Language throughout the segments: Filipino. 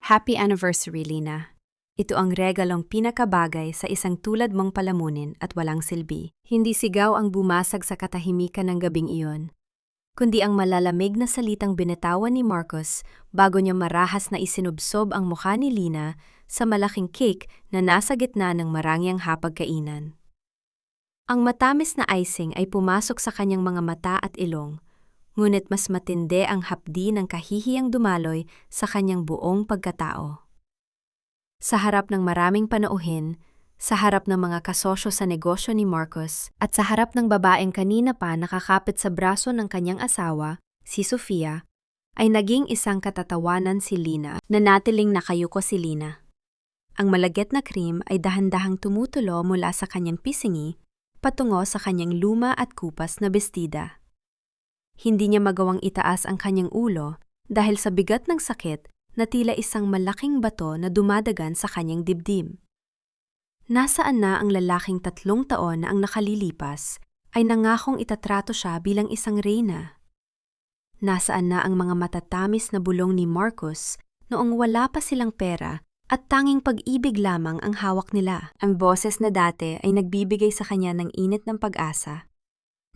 Happy anniversary, Lina. Ito ang regalong pinakabagay sa isang tulad mong palamunin at walang silbi. Hindi sigaw ang bumasag sa katahimikan ng gabing iyon, kundi ang malalamig na salitang binitawan ni Marcos bago niya marahas na isinubsob ang mukha ni Lina sa malaking cake na nasa gitna ng marangyang hapagkainan. Ang matamis na icing ay pumasok sa kanyang mga mata at ilong, ngunit mas matindi ang hapdi ng kahihiyang dumaloy sa kanyang buong pagkatao. Sa harap ng maraming panauhin, sa harap ng mga kasosyo sa negosyo ni Marcos, at sa harap ng babaeng kanina pa nakakapit sa braso ng kanyang asawa, si Sofia, ay naging isang katatawanan si Lina. Nanatiling nakayuko si Lina. Ang malagkit na cream ay dahan-dahang tumutulo mula sa kanyang pisingi patungo sa kanyang luma at kupas na bestida. Hindi niya magawang itaas ang kanyang ulo dahil sa bigat ng sakit na tila isang malaking bato na dumadagan sa kanyang dibdib. Nasaan na ang lalaking 3 taon na ang nakalilipas ay nangakong itatrato siya bilang isang reyna? Nasaan na ang mga matatamis na bulong ni Marcos noong wala pa silang pera at tanging pag-ibig lamang ang hawak nila? Ang boses na dati ay nagbibigay sa kanya ng init ng pag-asa.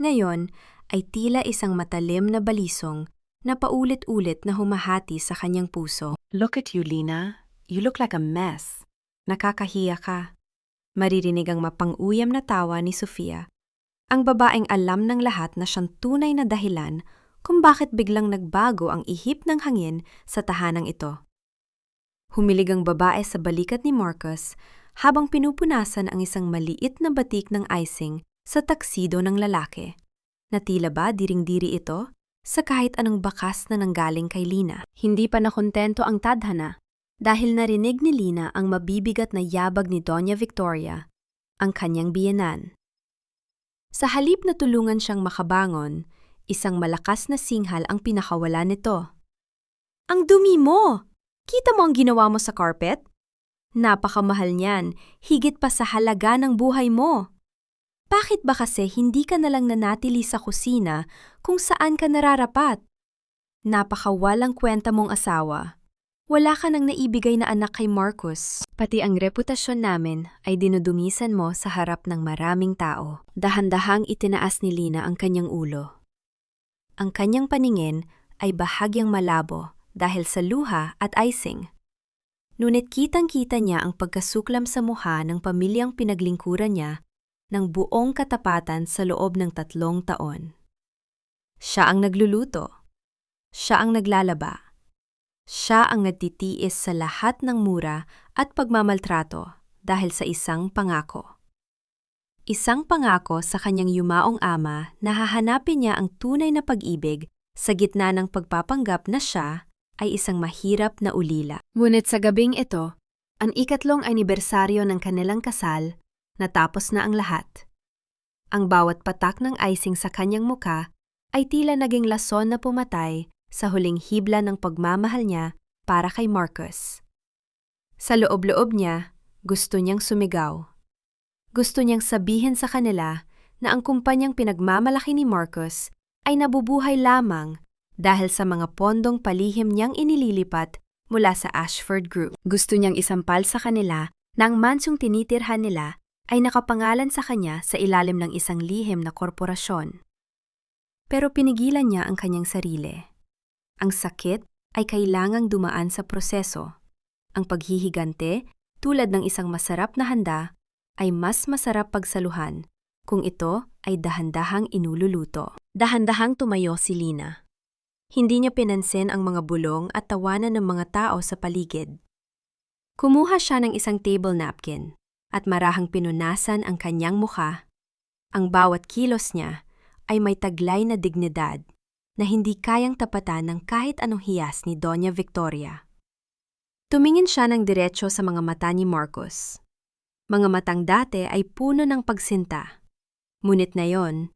Ngayon ay tila isang matalim na balisong na paulit-ulit na humahati sa kanyang puso. Look at you, Lina. You look like a mess. Nakakahiya ka. Maririnig ang mapang-uyam na tawa ni Sofia. Ang babaeng alam ng lahat na siyang tunay na dahilan kung bakit biglang nagbago ang ihip ng hangin sa tahanang ito. Humilig ang babae sa balikat ni Marcos habang pinupunasan ang isang maliit na batik ng icing sa taksido ng lalaki. Na tila ba diring-diri ito sa kahit anong bakas na nanggaling kay Lina. Hindi pa nakontento ang tadhana dahil narinig ni Lina ang mabibigat na yabag ni Doña Victoria, ang kanyang biyenan. Sa halip na tulungan siyang makabangon, isang malakas na singhal ang pinakawala nito. Ang dumi mo! Kita mo ang ginawa mo sa carpet? Napakamahal niyan, higit pa sa halaga ng buhay mo. Bakit ba kasi hindi ka nalang nanatili sa kusina kung saan ka nararapat? Napakawalang kwenta mong asawa. Wala ka nang naibigay na anak kay Marcos. Pati ang reputasyon namin ay dinudumisan mo sa harap ng maraming tao. Dahan-dahang itinaas ni Lina ang kanyang ulo. Ang kanyang paningin ay bahagyang malabo dahil sa luha at icing. Ngunit kitang-kita niya ang pagkasuklam sa mukha ng pamilyang pinaglingkuran niya ng buong katapatan sa loob ng 3 taon. Siya ang nagluluto. Siya ang naglalaba. Siya ang nagtitiis sa lahat ng mura at pagmamaltrato dahil sa isang pangako. Isang pangako sa kanyang yumaong ama na hahanapin niya ang tunay na pag-ibig sa gitna ng pagpapanggap na siya ay isang mahirap na ulila. Ngunit sa gabing ito, ang 3 anibersaryo ng kanilang kasal, natapos na ang lahat. Ang bawat patak ng icing sa kanyang muka ay tila naging lason na pumatay sa huling hibla ng pagmamahal niya para kay Marcos. Sa loob-loob niya, gusto niyang sumigaw. Gusto niyang sabihin sa kanila na ang kumpanyang pinagmamalaki ni Marcos ay nabubuhay lamang dahil sa mga pondong palihim niyang inililipat mula sa Ashford Group. Gusto niyang isampal sa kanila na ang mansyong tinitirhan nila ay nakapangalan sa kanya sa ilalim ng isang lihim na korporasyon. Pero pinigilan niya ang kanyang sarili. Ang sakit ay kailangang dumaan sa proseso. Ang paghihigante, tulad ng isang masarap na handa, ay mas masarap pagsaluhan kung ito ay dahan-dahang inululuto. Dahan-dahang tumayo si Lina. Hindi niya pinansin ang mga bulong at tawanan ng mga tao sa paligid. Kumuha siya ng isang table napkin at marahang pinunasan ang kanyang mukha. Ang bawat kilos niya ay may taglay na dignidad na hindi kayang tapatan ng kahit anong hiyas ni Doña Victoria. Tumingin siya ng diretso sa mga mata ni Marcos. Mga matang dati ay puno ng pagsinta, ngunit ngayon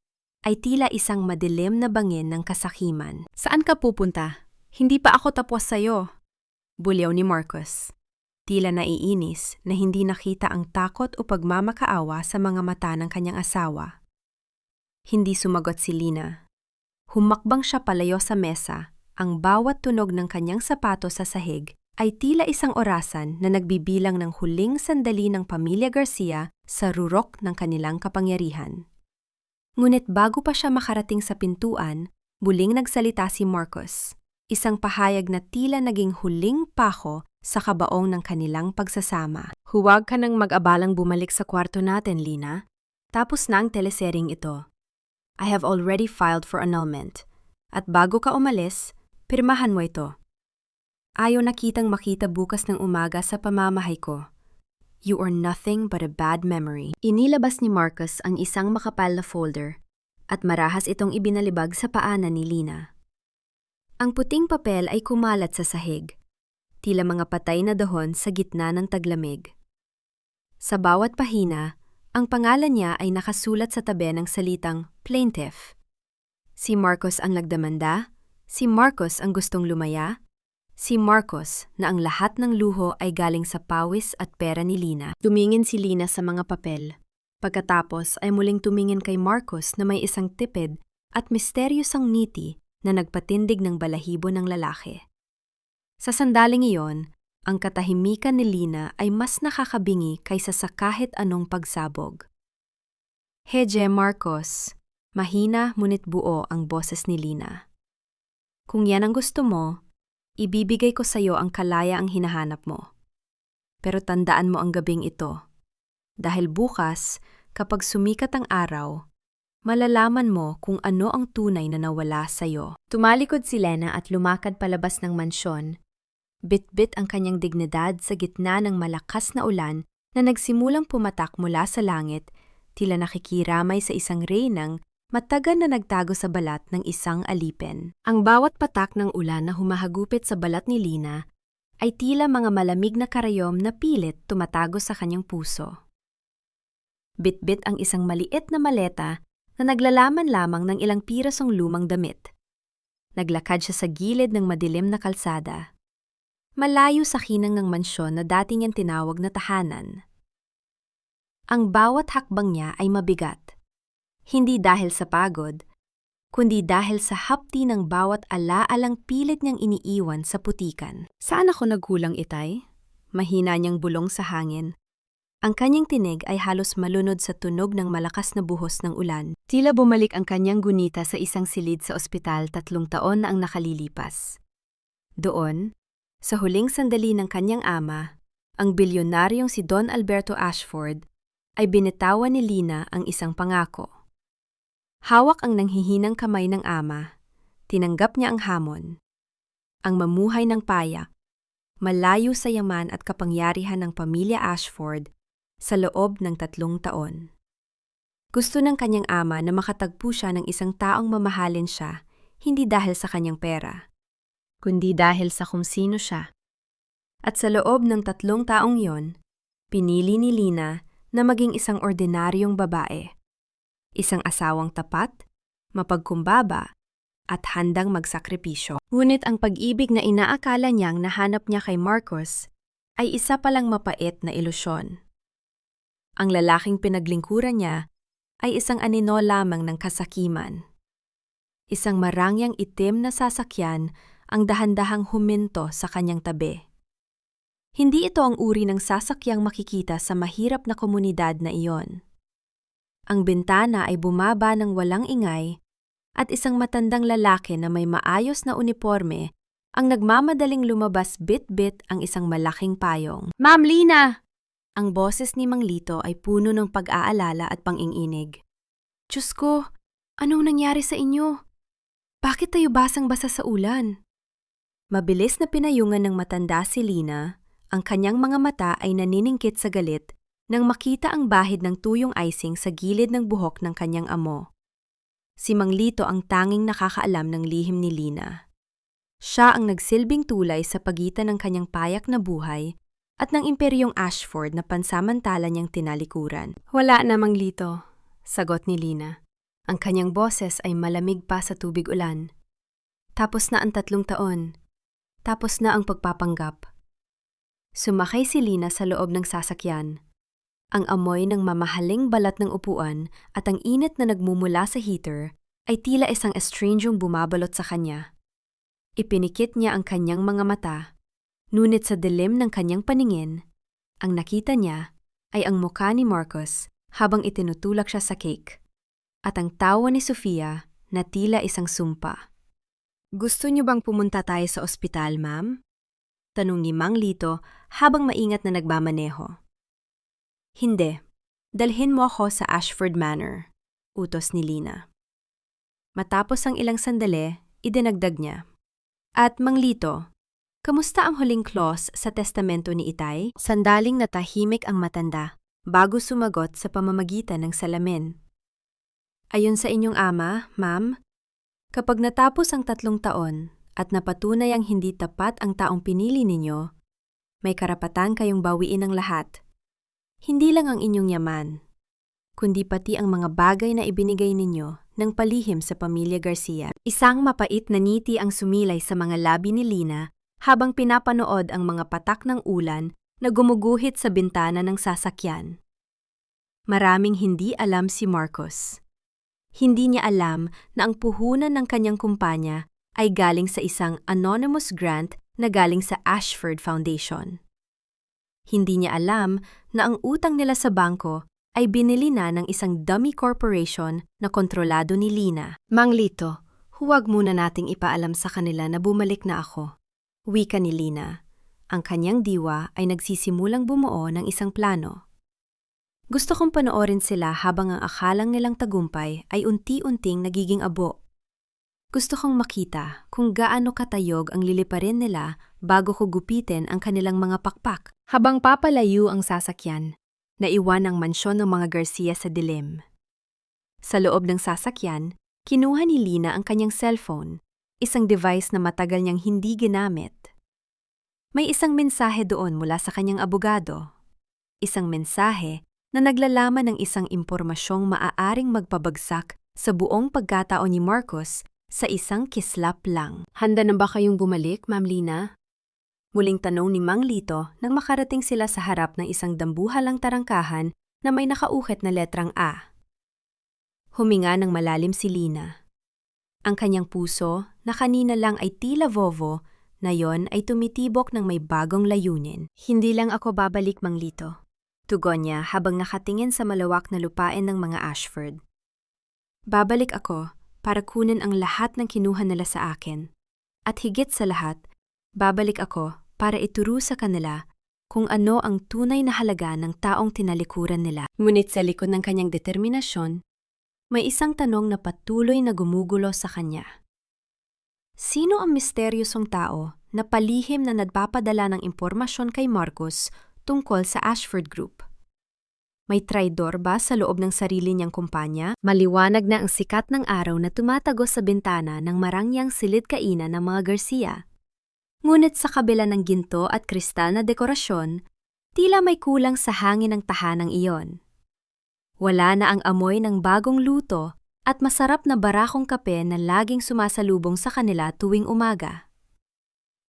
ay tila isang madilim na bangin ng kasakiman. Saan ka pupunta? Hindi pa ako tapos sa'yo, bulyaw ni Marcos. Tila naiinis na hindi nakita ang takot o pagmamakaawa sa mga mata ng kanyang asawa. Hindi sumagot si Lina. Humakbang siya palayo sa mesa, ang bawat tunog ng kanyang sapato sa sahig ay tila isang orasan na nagbibilang ng huling sandali ng pamilya Garcia sa rurok ng kanilang kapangyarihan. Ngunit bago pa siya makarating sa pintuan, muling nagsalita si Marcos, isang pahayag na tila naging huling pako sa kabaong ng kanilang pagsasama. Huwag ka nang mag-abalang bumalik sa kwarto natin, Lina. Tapos na ang telesering ito. I have already filed for annulment. At bago ka umalis, pirmahan mo ito. Ayaw na kitang makita bukas ng umaga sa pamamahay ko. You are nothing but a bad memory. Inilabas ni Marcos ang isang makapal na folder at marahas itong ibinalibag sa paanan ni Lina. Ang puting papel ay kumalat sa sahig, tila mga patay na dahon sa gitna ng taglamig. Sa bawat pahina, ang pangalan niya ay nakasulat sa tabi ng salitang plaintiff. Si Marcos ang nagdemanda, si Marcos ang gustong lumaya, si Marcos na ang lahat ng luho ay galing sa pawis at pera ni Lina. Tumingin si Lina sa mga papel. Pagkatapos ay muling tumingin kay Marcos na may isang tipid at misteryosang ngiti na nagpatindig ng balahibo ng lalaki. Sa sandaling iyon, ang katahimikan ni Lina ay mas nakakabingi kaysa sa kahit anong pagsabog. Heje Marcos, mahina ngunit buo ang boses ni Lina. Kung yan ang gusto mo, ibibigay ko sa iyo ang kalaya ang hinahanap mo. Pero tandaan mo ang gabing ito. Dahil bukas, kapag sumikat ang araw, malalaman mo kung ano ang tunay na nawala sa iyo. Tumalikod si Lena at lumakad palabas ng mansyon. Bit-bit ang kanyang dignidad sa gitna ng malakas na ulan na nagsimulang pumatak mula sa langit, tila nakikiramay sa isang reynang matagal na nagtago sa balat ng isang alipin. Ang bawat patak ng ulan na humahagupit sa balat ni Lina ay tila mga malamig na karayom na pilit tumatago sa kanyang puso. Bit-bit ang isang maliit na maleta na naglalaman lamang ng ilang pirasong lumang damit. Naglakad siya sa gilid ng madilim na kalsada, malayo sa kinang ng mansyon na dati niyang tinawag na tahanan. Ang bawat hakbang niya ay mabigat. Hindi dahil sa pagod, kundi dahil sa hapti ng bawat alaalang pilit niyang iniiwan sa putikan. Saan ako nagkulang, Itay? Mahina niyang bulong sa hangin. Ang kanyang tinig ay halos malunod sa tunog ng malakas na buhos ng ulan. Tila bumalik ang kanyang gunita sa isang silid sa ospital 3 taon na ang nakalilipas. Doon, sa huling sandali ng kanyang ama, ang bilyonaryong si Don Alberto Ashford, ay binitawan ni Lina ang isang pangako. Hawak ang nanghihinang kamay ng ama, tinanggap niya ang hamon. Ang mamuhay ng payak, malayo sa yaman at kapangyarihan ng pamilya Ashford sa loob ng 3 taon. Gusto ng kanyang ama na makatagpo siya ng isang taong mamahalin siya, hindi dahil sa kanyang pera, kundi dahil sa kung sino siya. At sa loob ng 3 taong yon, pinili ni Lina na maging isang ordinaryong babae. Isang asawang tapat, mapagkumbaba, at handang magsakripisyo. Ngunit ang pag-ibig na inaakala niyang nahanap niya kay Marcos ay isa palang mapait na ilusyon. Ang lalaking pinaglingkuran niya ay isang anino lamang ng kasakiman. Isang marangyang itim na sasakyan ang dahan-dahang huminto sa kanyang tabi. Hindi ito ang uri ng sasakyang makikita sa mahirap na komunidad na iyon. Ang bintana ay bumaba ng walang ingay at isang matandang lalaki na may maayos na uniforme ang nagmamadaling lumabas bit-bit ang isang malaking payong. Ma'am Lina! Ang boses ni Mang Lito ay puno ng pag-aalala at pang-inginig. Diyos ko, anong nangyari sa inyo? Bakit tayo basang-basa sa ulan? Mabilis na pinayungan ng matanda si Lina, ang kanyang mga mata ay naniningkit sa galit nang makita ang bahid ng tuyong icing sa gilid ng buhok ng kanyang amo. Si Mang Lito ang tanging nakakaalam ng lihim ni Lina. Siya ang nagsilbing tulay sa pagitan ng kanyang payak na buhay at ng imperyong Ashford na pansamantala niyang tinalikuran. Wala na, Mang Lito, sagot ni Lina. Ang kanyang boses ay malamig pa sa tubig ulan. Tapos na ang 3 taon. Tapos na ang pagpapanggap. Sumakay si Lina sa loob ng sasakyan. Ang amoy ng mamahaling balat ng upuan at ang init na nagmumula sa heater ay tila isang estrangyong bumabalot sa kanya. Ipinikit niya ang kanyang mga mata, Ngunit sa dilim ng kanyang paningin, ang nakita niya ay ang mukha ni Marcos habang itinutulak siya sa cake, at ang tawa ni Sofia na tila isang sumpa. "Gusto niyo bang pumunta tayo sa ospital, ma'am?" Tanong ni Mang Lito habang maingat na nagmamaneho. "Hindi. Dalhin mo ako sa Ashford Manor," utos ni Lina. Matapos ang ilang sandali, idinagdag niya. "At Mang Lito, kamusta ang huling clause sa testamento ni Itay?" Sandaling natahimik ang matanda bago sumagot sa pamamagitan ng salamin. "Ayon sa inyong ama, ma'am, kapag natapos ang 3 taon at napatunay ang hindi tapat ang taong pinili ninyo, may karapatan kayong bawiin ang lahat. Hindi lang ang inyong yaman, kundi pati ang mga bagay na ibinigay ninyo ng palihim sa pamilya Garcia." Isang mapait na ngiti ang sumilay sa mga labi ni Lina habang pinapanood ang mga patak ng ulan na gumuguhit sa bintana ng sasakyan. Maraming hindi alam si Marcos. Hindi niya alam na ang puhunan ng kanyang kumpanya ay galing sa isang anonymous grant na galing sa Ashford Foundation. Hindi niya alam na ang utang nila sa bangko ay binili na ng isang dummy corporation na kontrolado ni Lina. "Mang Lito, huwag muna nating ipaalam sa kanila na bumalik na ako," wika ni Lina. Ang kanyang diwa ay nagsisimulang bumuo ng isang plano. "Gusto kong panoorin sila habang ang akalang nilang tagumpay ay unti-unting nagiging abo. Gusto kong makita kung gaano katayog ang liliparin nila bago ko gupitin ang kanilang mga pakpak." Habang papalayo ang sasakyan, naiwan ang mansyon ng mga Garcia sa dilim. Sa loob ng sasakyan, kinuha ni Lina ang kanyang cellphone, isang device na matagal niyang hindi ginamit. May isang mensahe doon mula sa kanyang abogado. Isang mensahe na naglalaman ng isang impormasyong maaaring magpabagsak sa buong pagkataon ni Marcos sa isang kislap lang. "Handa na ba kayong bumalik, Ma'am Lina?" Muling tanong ni Mang Lito nang makarating sila sa harap ng isang dambuhalang tarangkahan na may nakaukit na letrang A. Huminga ng malalim si Lina. Ang kanyang puso, na kanina lang ay tila vovo, na yon ay tumitibok ng may bagong layunin. "Hindi lang ako babalik, Mang Lito," tugon niya habang nakatingin sa malawak na lupain ng mga Ashford. "Babalik ako para kunin ang lahat ng kinuha nila sa akin. At higit sa lahat, babalik ako para ituro sa kanila kung ano ang tunay na halaga ng taong tinalikuran nila." Ngunit sa likod ng kanyang determinasyon, may isang tanong na patuloy na gumugulo sa kanya. Sino ang misteryosong tao na palihim na nagpapadala ng impormasyon kay Marcos tungkol sa Ashford Group? May traidor ba sa loob ng sarili niyang kumpanya? Maliwanag na ang sikat ng araw na tumatagos sa bintana ng marangyang silid-kainan ng mga Garcia. Ngunit sa kabila ng ginto at kristal na dekorasyon, tila may kulang sa hangin ng tahanang iyon. Wala na ang amoy ng bagong luto at masarap na barakong kape na laging sumasalubong sa kanila tuwing umaga.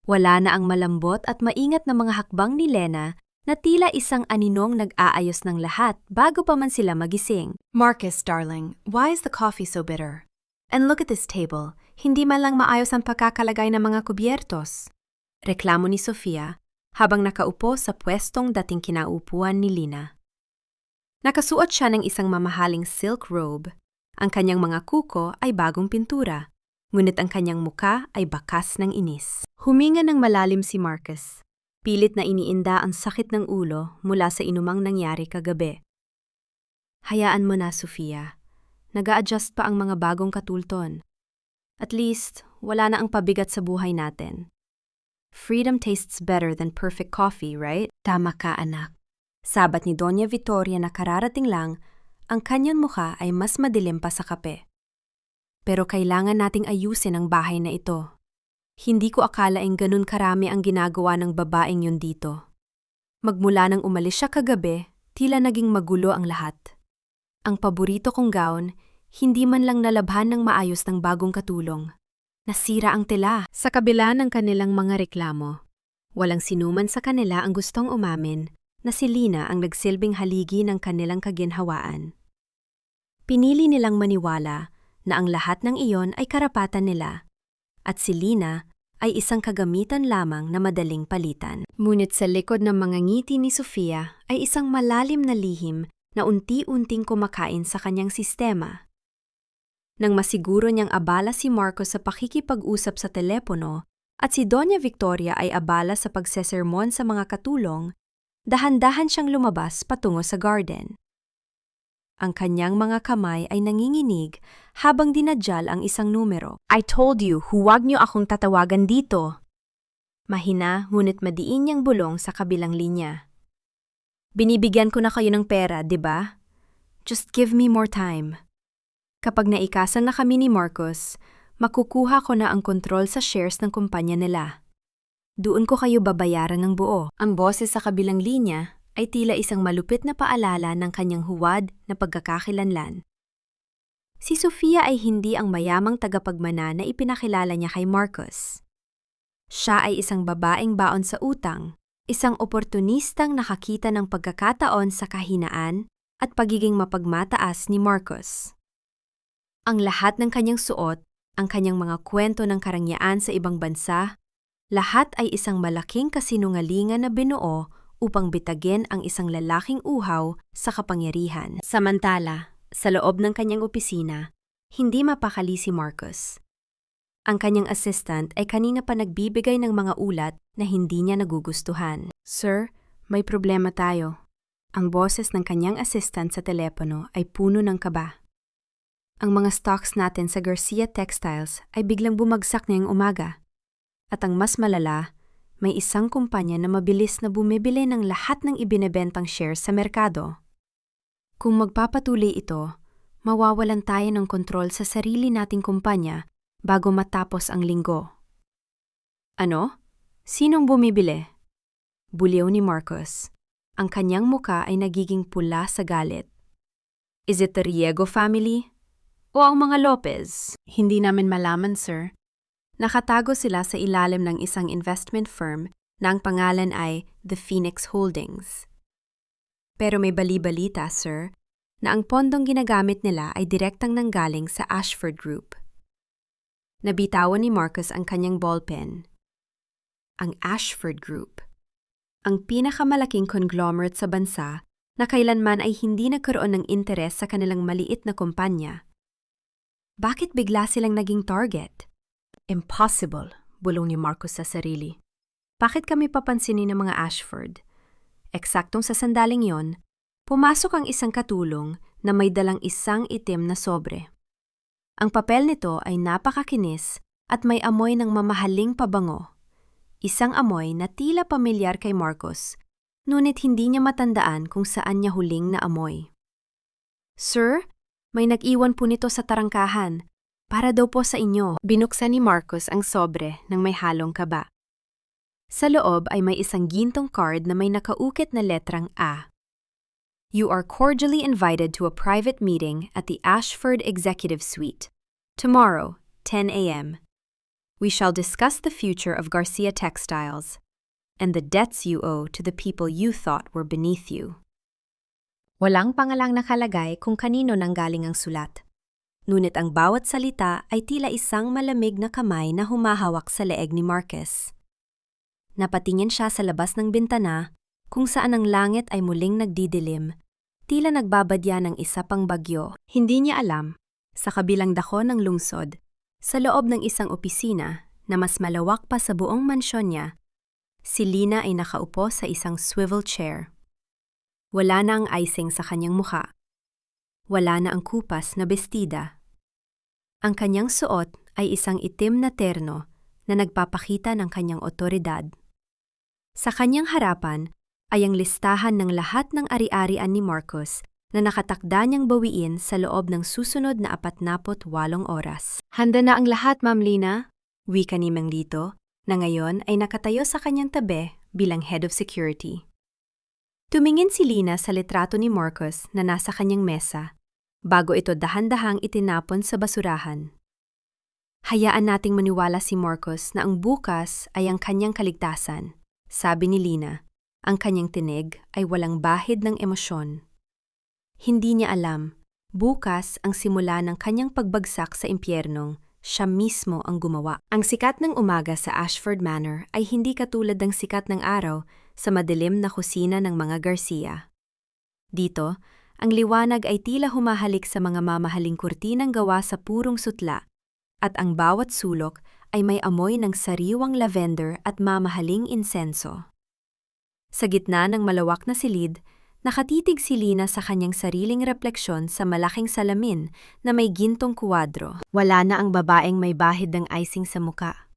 Wala na ang malambot at maingat na mga hakbang ni Lena na tila isang aninong nag-aayos ng lahat bago pa man sila magising. Marcus, darling, why is the coffee so bitter? And look at this table, hindi man lang maayos ang pagkakalagay ng mga kubyertos. Reklamo ni Sofia habang nakaupo sa pwestong dating kinaupuan ni Lina. Nakasuot siya ng isang mamahaling silk robe. Ang kanyang mga kuko ay bagong pintura, ngunit ang kanyang muka ay bakas ng inis. Huminga ng malalim si Marcus. Pilit na iniinda ang sakit ng ulo mula sa inumang nangyari kagabi. "Hayaan mo na, Sofia. Nag-a-adjust pa ang mga bagong katulton. At least, wala na ang pabigat sa buhay natin. Freedom tastes better than perfect coffee, right?" "Tama ka, anak." Sabat ni Doña Victoria na kararating lang, ang kanyang mukha ay mas madilim pa sa kape. "Pero kailangan nating ayusin ang bahay na ito. Hindi ko akalaing ganun karami ang ginagawa ng babaeng yun dito. Magmula nang umalis siya kagabi, tila naging magulo ang lahat. Ang paborito kong gown, hindi man lang nalabhan ng maayos ng bagong katulong. Nasira ang tela." Sa kabila ng kanilang mga reklamo, walang sinuman sa kanila ang gustong umamin na si Lina ang nagsilbing haligi ng kanilang kaginhawaan. Pinili nilang maniwala na ang lahat ng iyon ay karapatan nila, at si Lina ay isang kagamitan lamang na madaling palitan. Ngunit sa likod ng mga ngiti ni Sofia ay isang malalim na lihim na unti-unting kumakain sa kanyang sistema. Nang masiguro niyang abala si Marcos sa pakikipag-usap sa telepono at si Doña Victoria ay abala sa pagsesermon sa mga katulong, dahan-dahan siyang lumabas patungo sa garden. Ang kanyang mga kamay ay nanginginig habang dinadyal ang isang numero. I told you, huwag niyo akong tatawagan dito. Mahina ngunit madiin niyang bulong sa kabilang linya. Binibigyan ko na kayo ng pera, di ba? Just give me more time. Kapag naikasan na kami ni Marcos, makukuha ko na ang kontrol sa shares ng kumpanya nila. Doon ko kayo babayaran ng buo. Ang boses sa kabilang linya ay tila isang malupit na paalala ng kanyang huwad na pagkakakilanlan. Si Sofia ay hindi ang mayamang tagapagmana na ipinakilala niya kay Marcos. Siya ay isang babaeng baon sa utang, isang oportunistang nakakita ng pagkakataon sa kahinaan at pagiging mapagmataas ni Marcos. Ang lahat ng kanyang suot, ang kanyang mga kwento ng karangyaan sa ibang bansa, lahat ay isang malaking kasinungalingan na binuo upang bitagin ang isang lalaking uhaw sa kapangyarihan. Samantala, sa loob ng kanyang opisina, hindi mapakali si Marcos. Ang kanyang assistant ay kanina pa nagbibigay ng mga ulat na hindi niya nagugustuhan. Sir, may problema tayo. Ang boses ng kanyang assistant sa telepono ay puno ng kaba. Ang mga stocks natin sa Garcia Textiles ay biglang bumagsak ngayong umaga. At ang mas malala, may isang kumpanya na mabilis na bumibili ng lahat ng ibinebentang shares sa merkado. Kung magpapatuloy ito, mawawalan tayo ng kontrol sa sarili nating kumpanya bago matapos ang linggo. Ano? Sinong bumibili? Buliw ni Marcos. Ang kanyang muka ay nagiging pula sa galit. Is it the Riego family? O ang mga Lopez? Hindi namin malaman, sir. Nakatago sila sa ilalim ng isang investment firm na ang pangalan ay The Phoenix Holdings. Pero may bali-balita, sir, na ang pondong ginagamit nila ay direktang nanggaling sa Ashford Group. Nabitawan ni Marcos ang kanyang ballpen. Ang Ashford Group, ang pinakamalaking conglomerate sa bansa na kailanman ay hindi nagkaroon ng interes sa kanilang maliit na kumpanya. Bakit bigla silang naging target? Impossible, bulong ni Marcos sa sarili. Bakit kami papansinin ng mga Ashford? Eksaktong sa sandaling yon, pumasok ang isang katulong na may dalang isang itim na sobre. Ang papel nito ay napakakinis at may amoy ng mamahaling pabango. Isang amoy na tila pamilyar kay Marcos, ngunit hindi niya matandaan kung saan niya huling na amoy. Sir, may nag-iwan po nito sa tarangkahan. Para daw po sa inyo. Binuksan ni Marcos ang sobre ng may halong kaba. Sa loob ay may isang gintong card na may nakaukit na letrang A. You are cordially invited to a private meeting at the Ashford Executive Suite. Tomorrow, 10 a.m. We shall discuss the future of Garcia Textiles and the debts you owe to the people you thought were beneath you. Walang pangalang nakalagay kung kanino nanggaling ang sulat. Ngunit ang bawat salita ay tila isang malamig na kamay na humahawak sa leeg ni Marcos. Napatingin siya sa labas ng bintana kung saan ang langit ay muling nagdidilim, tila nagbabadya ng isa pang bagyo. Hindi niya alam, sa kabilang dako ng lungsod, sa loob ng isang opisina na mas malawak pa sa buong mansyon niya, si Lina ay nakaupo sa isang swivel chair. Wala na ang icing sa kanyang mukha. Wala na ang kupas na bestida. Ang kanyang suot ay isang itim na terno na nagpapakita ng kanyang otoridad. Sa kanyang harapan ay ang listahan ng lahat ng ari-arian ni Marcos na nakatakda niyang bawiin sa loob ng susunod na 48 oras. Handa na ang lahat, Ma'am Lina, wika ni Mang Lito, na ngayon ay nakatayo sa kanyang tabi bilang head of security. Tumingin si Lina sa litrato ni Marcos na nasa kanyang mesa, bago ito dahan-dahang itinapon sa basurahan. Hayaan nating maniwala si Marcos na ang bukas ay ang kanyang kaligtasan, sabi ni Lina. Ang kanyang tinig ay walang bahid ng emosyon. Hindi niya alam, bukas ang simula ng kanyang pagbagsak sa impyernong siya mismo ang gumawa. Ang sikat ng umaga sa Ashford Manor ay hindi katulad ng sikat ng araw sa madilim na kusina ng mga Garcia. Dito, ang liwanag ay tila humahalik sa mga mamahaling kurtinang gawa sa purong sutla, at ang bawat sulok ay may amoy ng sariwang lavender at mamahaling insenso. Sa gitna ng malawak na silid, nakatitig si Lina sa kanyang sariling refleksyon sa malaking salamin na may gintong kuwadro. Wala na ang babaeng may bahid ng icing sa muka.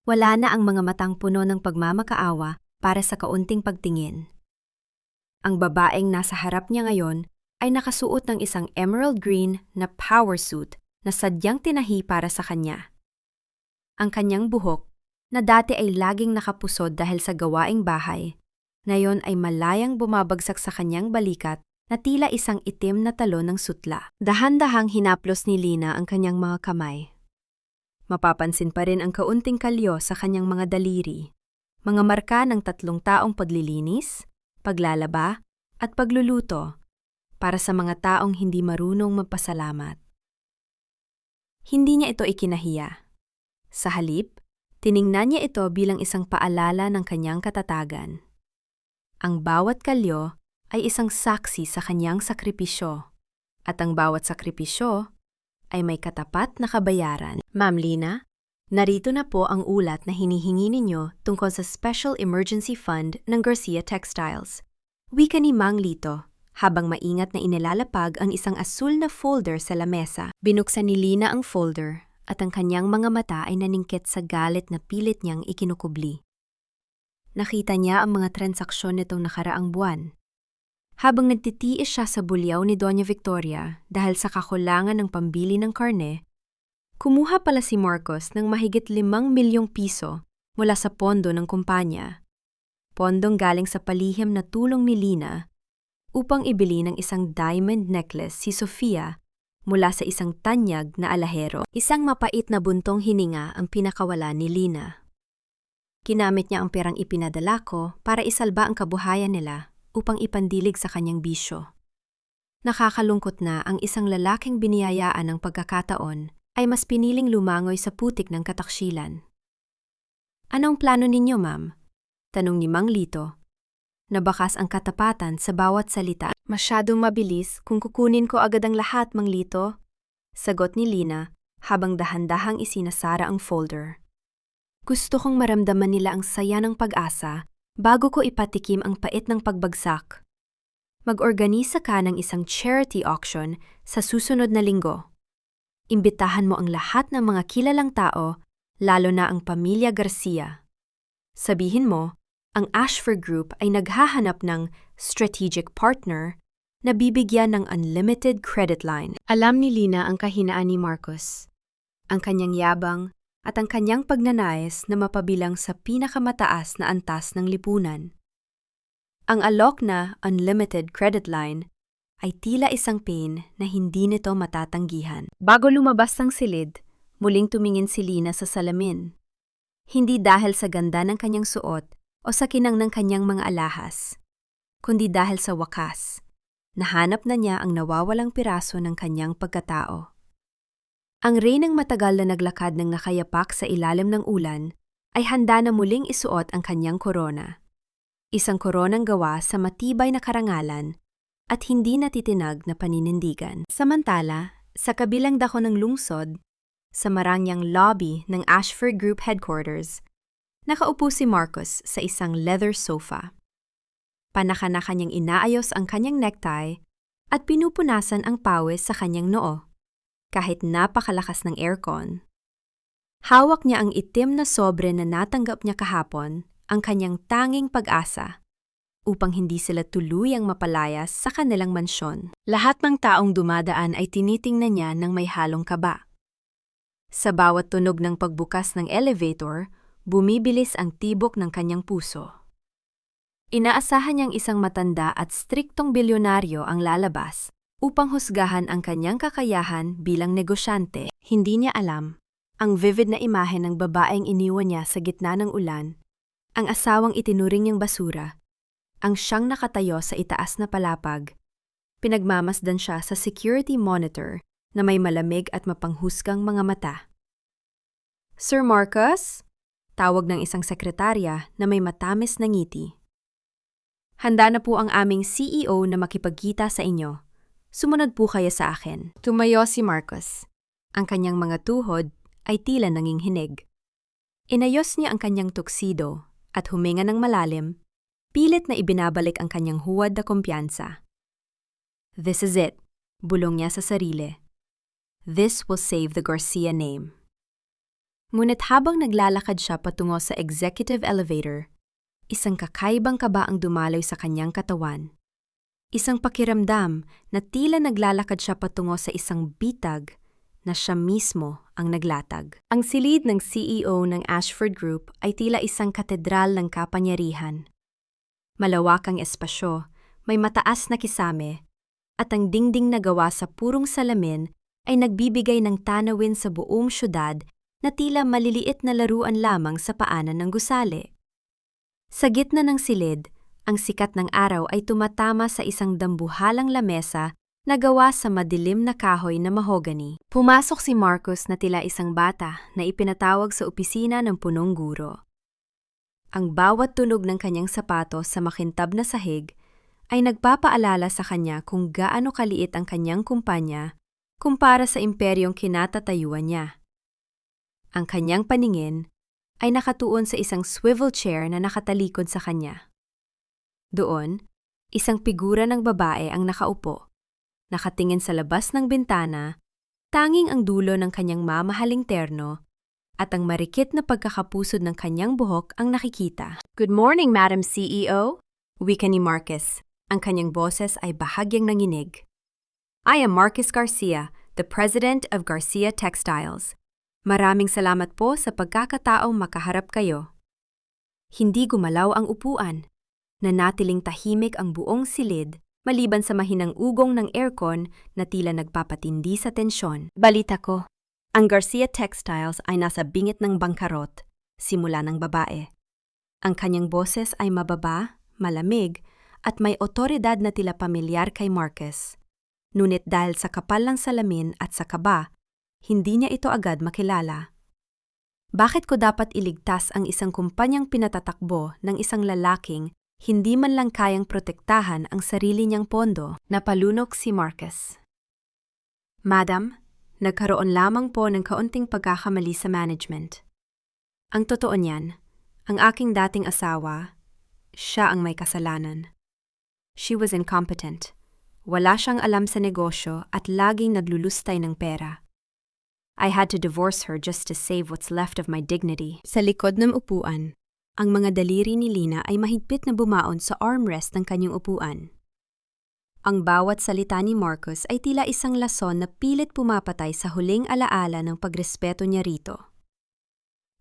Wala na ang mga matang puno ng pagmamakaawa para sa kaunting pagtingin. Ang babaeng nasa harap niya ngayon ay nakasuot ng isang emerald green na power suit na sadyang tinahi para sa kanya. Ang kanyang buhok, na dati ay laging nakapusod dahil sa gawaing bahay, ngayon ay malayang bumabagsak sa kanyang balikat na tila isang itim na talo ng sutla. Dahan-dahang hinaplos ni Lina ang kanyang mga kamay. Mapapansin pa rin ang kaunting kalyo sa kanyang mga daliri, mga marka ng 3 taong paglilinis, paglalaba, at pagluluto para sa mga taong hindi marunong magpasalamat. Hindi niya ito ikinahiya. Sa halip, tiningnan niya ito bilang isang paalala ng kanyang katatagan. Ang bawat kalyo ay isang saksi sa kanyang sakripisyo, at ang bawat sakripisyo ay may katapat na kabayaran. Ma'am Lina, narito na po ang ulat na hinihingi ninyo tungkol sa Special Emergency Fund ng Garcia Textiles. Wika ni Mang Lito, habang maingat na inilalapag ang isang asul na folder sa lamesa. Binuksan ni Lina ang folder at ang kanyang mga mata ay naningkit sa galit na pilit niyang ikinukubli. Nakita niya ang mga transaksyon nitong nakaraang buwan. Habang nagtitiis siya sa bulyaw ni Doña Victoria dahil sa kakulangan ng pambili ng karne, kumuha pala si Marcos ng mahigit 5 milyong piso mula sa pondo ng kumpanya. Pondong galing sa palihim na tulong ni Lina upang ibili ng isang diamond necklace si Sofia mula sa isang tanyag na alahero. Isang mapait na buntong hininga ang pinakawala ni Lina. Kinamit niya ang perang ipinadala ko para isalba ang kabuhayan nila upang ipandilig sa kanyang bisyo. Nakakalungkot na ang isang lalaking biniyayaan ng pagkakataon ay mas piniling lumangoy sa putik ng kataksilan. Anong plano ninyo, ma'am? Tanong ni Mang Lito. Nabakas ang katapatan sa bawat salita. Masyadong mabilis kung kukunin ko agad ang lahat, Mang Lito. Sagot ni Lina habang dahan-dahang isinasara ang folder. Gusto kong maramdaman nila ang saya ng pag-asa bago ko ipatikim ang pait ng pagbagsak. Mag-organisa ka ng isang charity auction sa susunod na linggo. Imbitahan mo ang lahat ng mga kilalang tao, lalo na ang pamilya Garcia. Sabihin mo, ang Ashford Group ay naghahanap ng strategic partner na bibigyan ng unlimited credit line. Alam ni Lina ang kahinaan ni Marcos, ang kanyang yabang at ang kanyang pagnanais na mapabilang sa pinakamataas na antas ng lipunan. Ang alok na unlimited credit line ay tila isang pain na hindi nito matatanggihan. Bago lumabas ng silid, muling tumingin si Lina sa salamin. Hindi dahil sa ganda ng kanyang suot o sa kinang ng kanyang mga alahas, kundi dahil sa wakas, nahanap na niya ang nawawalang piraso ng kanyang pagkatao. Ang reynang matagal na naglakad ng nakayapak sa ilalim ng ulan ay handa na muling isuot ang kanyang korona. Isang koronang gawa sa matibay na karangalan at hindi natitinag na paninindigan. Samantala, sa kabilang dako ng lungsod, sa marangyang lobby ng Ashford Group Headquarters, nakaupo si Marcos sa isang leather sofa. Panaka-naka niyang inaayos ang kanyang necktie at pinupunasan ang pawis sa kanyang noo, kahit napakalakas ng aircon. Hawak niya ang itim na sobre na natanggap niya kahapon, ang kanyang tanging pag-asa, upang hindi sila tuluyang mapalayas sa kanilang mansyon. Lahat ng taong dumadaan ay tinitingnan niya ng may halong kaba. Sa bawat tunog ng pagbukas ng elevator, bumibilis ang tibok ng kanyang puso. Inaasahan niyang isang matanda at striktong bilyonaryo ang lalabas upang husgahan ang kanyang kakayahan bilang negosyante. Hindi niya alam ang vivid na imahe ng babaeng iniwan niya sa gitna ng ulan, ang asawang itinuring niyang basura, ang siyang nakatayo sa itaas na palapag. Pinagmamasdan siya sa security monitor na may malamig at mapanghusgang mga mata. Sir Marcus? Tawag ng isang sekretarya na may matamis na ngiti. Handa na po ang aming CEO na makipagkita sa inyo. Sumunod po kayo sa akin. Tumayo si Marcus. Ang kanyang mga tuhod ay tila nanginginig. Inayos niya ang kanyang tuxedo at huminga ng malalim, pilit na ibinabalik ang kanyang huwad na kumpiyansa. This is it, bulong niya sa sarili. This will save the Garcia name. Ngunit habang naglalakad siya patungo sa executive elevator, isang kakaibang kaba ang dumaloy sa kanyang katawan. Isang pakiramdam na tila naglalakad siya patungo sa isang bitag na siya mismo ang naglatag. Ang silid ng CEO ng Ashford Group ay tila isang katedral ng kapangyarihan. Malawak ang espasyo, may mataas na kisame, at ang dingding na gawa sa purong salamin ay nagbibigay ng tanawin sa buong syudad na tila maliliit na laruan lamang sa paanan ng gusali. Sa gitna ng silid, ang sikat ng araw ay tumatama sa isang dambuhalang lamesa na gawa sa madilim na kahoy na mahogany. Pumasok si Marcus na tila isang bata na ipinatawag sa opisina ng punong guro. Ang bawat tunog ng kanyang sapatos sa makintab na sahig ay nagpapaalala sa kanya kung gaano kaliit ang kanyang kumpanya kumpara sa imperyong kinatatayuan niya. Ang kanyang paningin ay nakatuon sa isang swivel chair na nakatalikod sa kanya. Doon, isang figura ng babae ang nakaupo, nakatingin sa labas ng bintana, tanging ang dulo ng kanyang mamahaling terno at ang marikit na pagkakapusod ng kanyang buhok ang nakikita. Good morning, Madam CEO, wika ni Marcus. Ang kanyang boses ay bahagyang nanginig. I am Marcus Garcia, the President of Garcia Textiles. Maraming salamat po sa pagkakataong makaharap kayo. Hindi gumalaw ang upuan. Nanatiling tahimik ang buong silid maliban sa mahinang ugong ng aircon na tila nagpapatindi sa tensyon. Balita ko, ang Garcia Textiles ay nasa bingit ng bangkarot, simula ng babae. Ang kanyang boses ay mababa, malamig, at may otoridad na tila pamilyar kay Marcus. Ngunit dahil sa kapal ng salamin at sa kaba, hindi niya ito agad makilala. Bakit ko dapat iligtas ang isang kumpanyang pinatatakbo ng isang lalaking hindi man lang kayang protektahan ang sarili niyang pondo? Napalunok si Marcus. Madam, nagkaroon lamang po ng kaunting pagkakamali sa management. Ang totoo niyan, ang aking dating asawa, siya ang may kasalanan. She was incompetent. Wala siyang alam sa negosyo at laging naglulustay ng pera. I had to divorce her just to save what's left of my dignity. Sa likod ng upuan, ang mga daliri ni Lina ay mahigpit na bumaon sa armrest ng kanyang upuan. Ang bawat salita ni Marcus ay tila isang lason na pilit pumapatay sa huling alaala ng pagrespeto niya rito.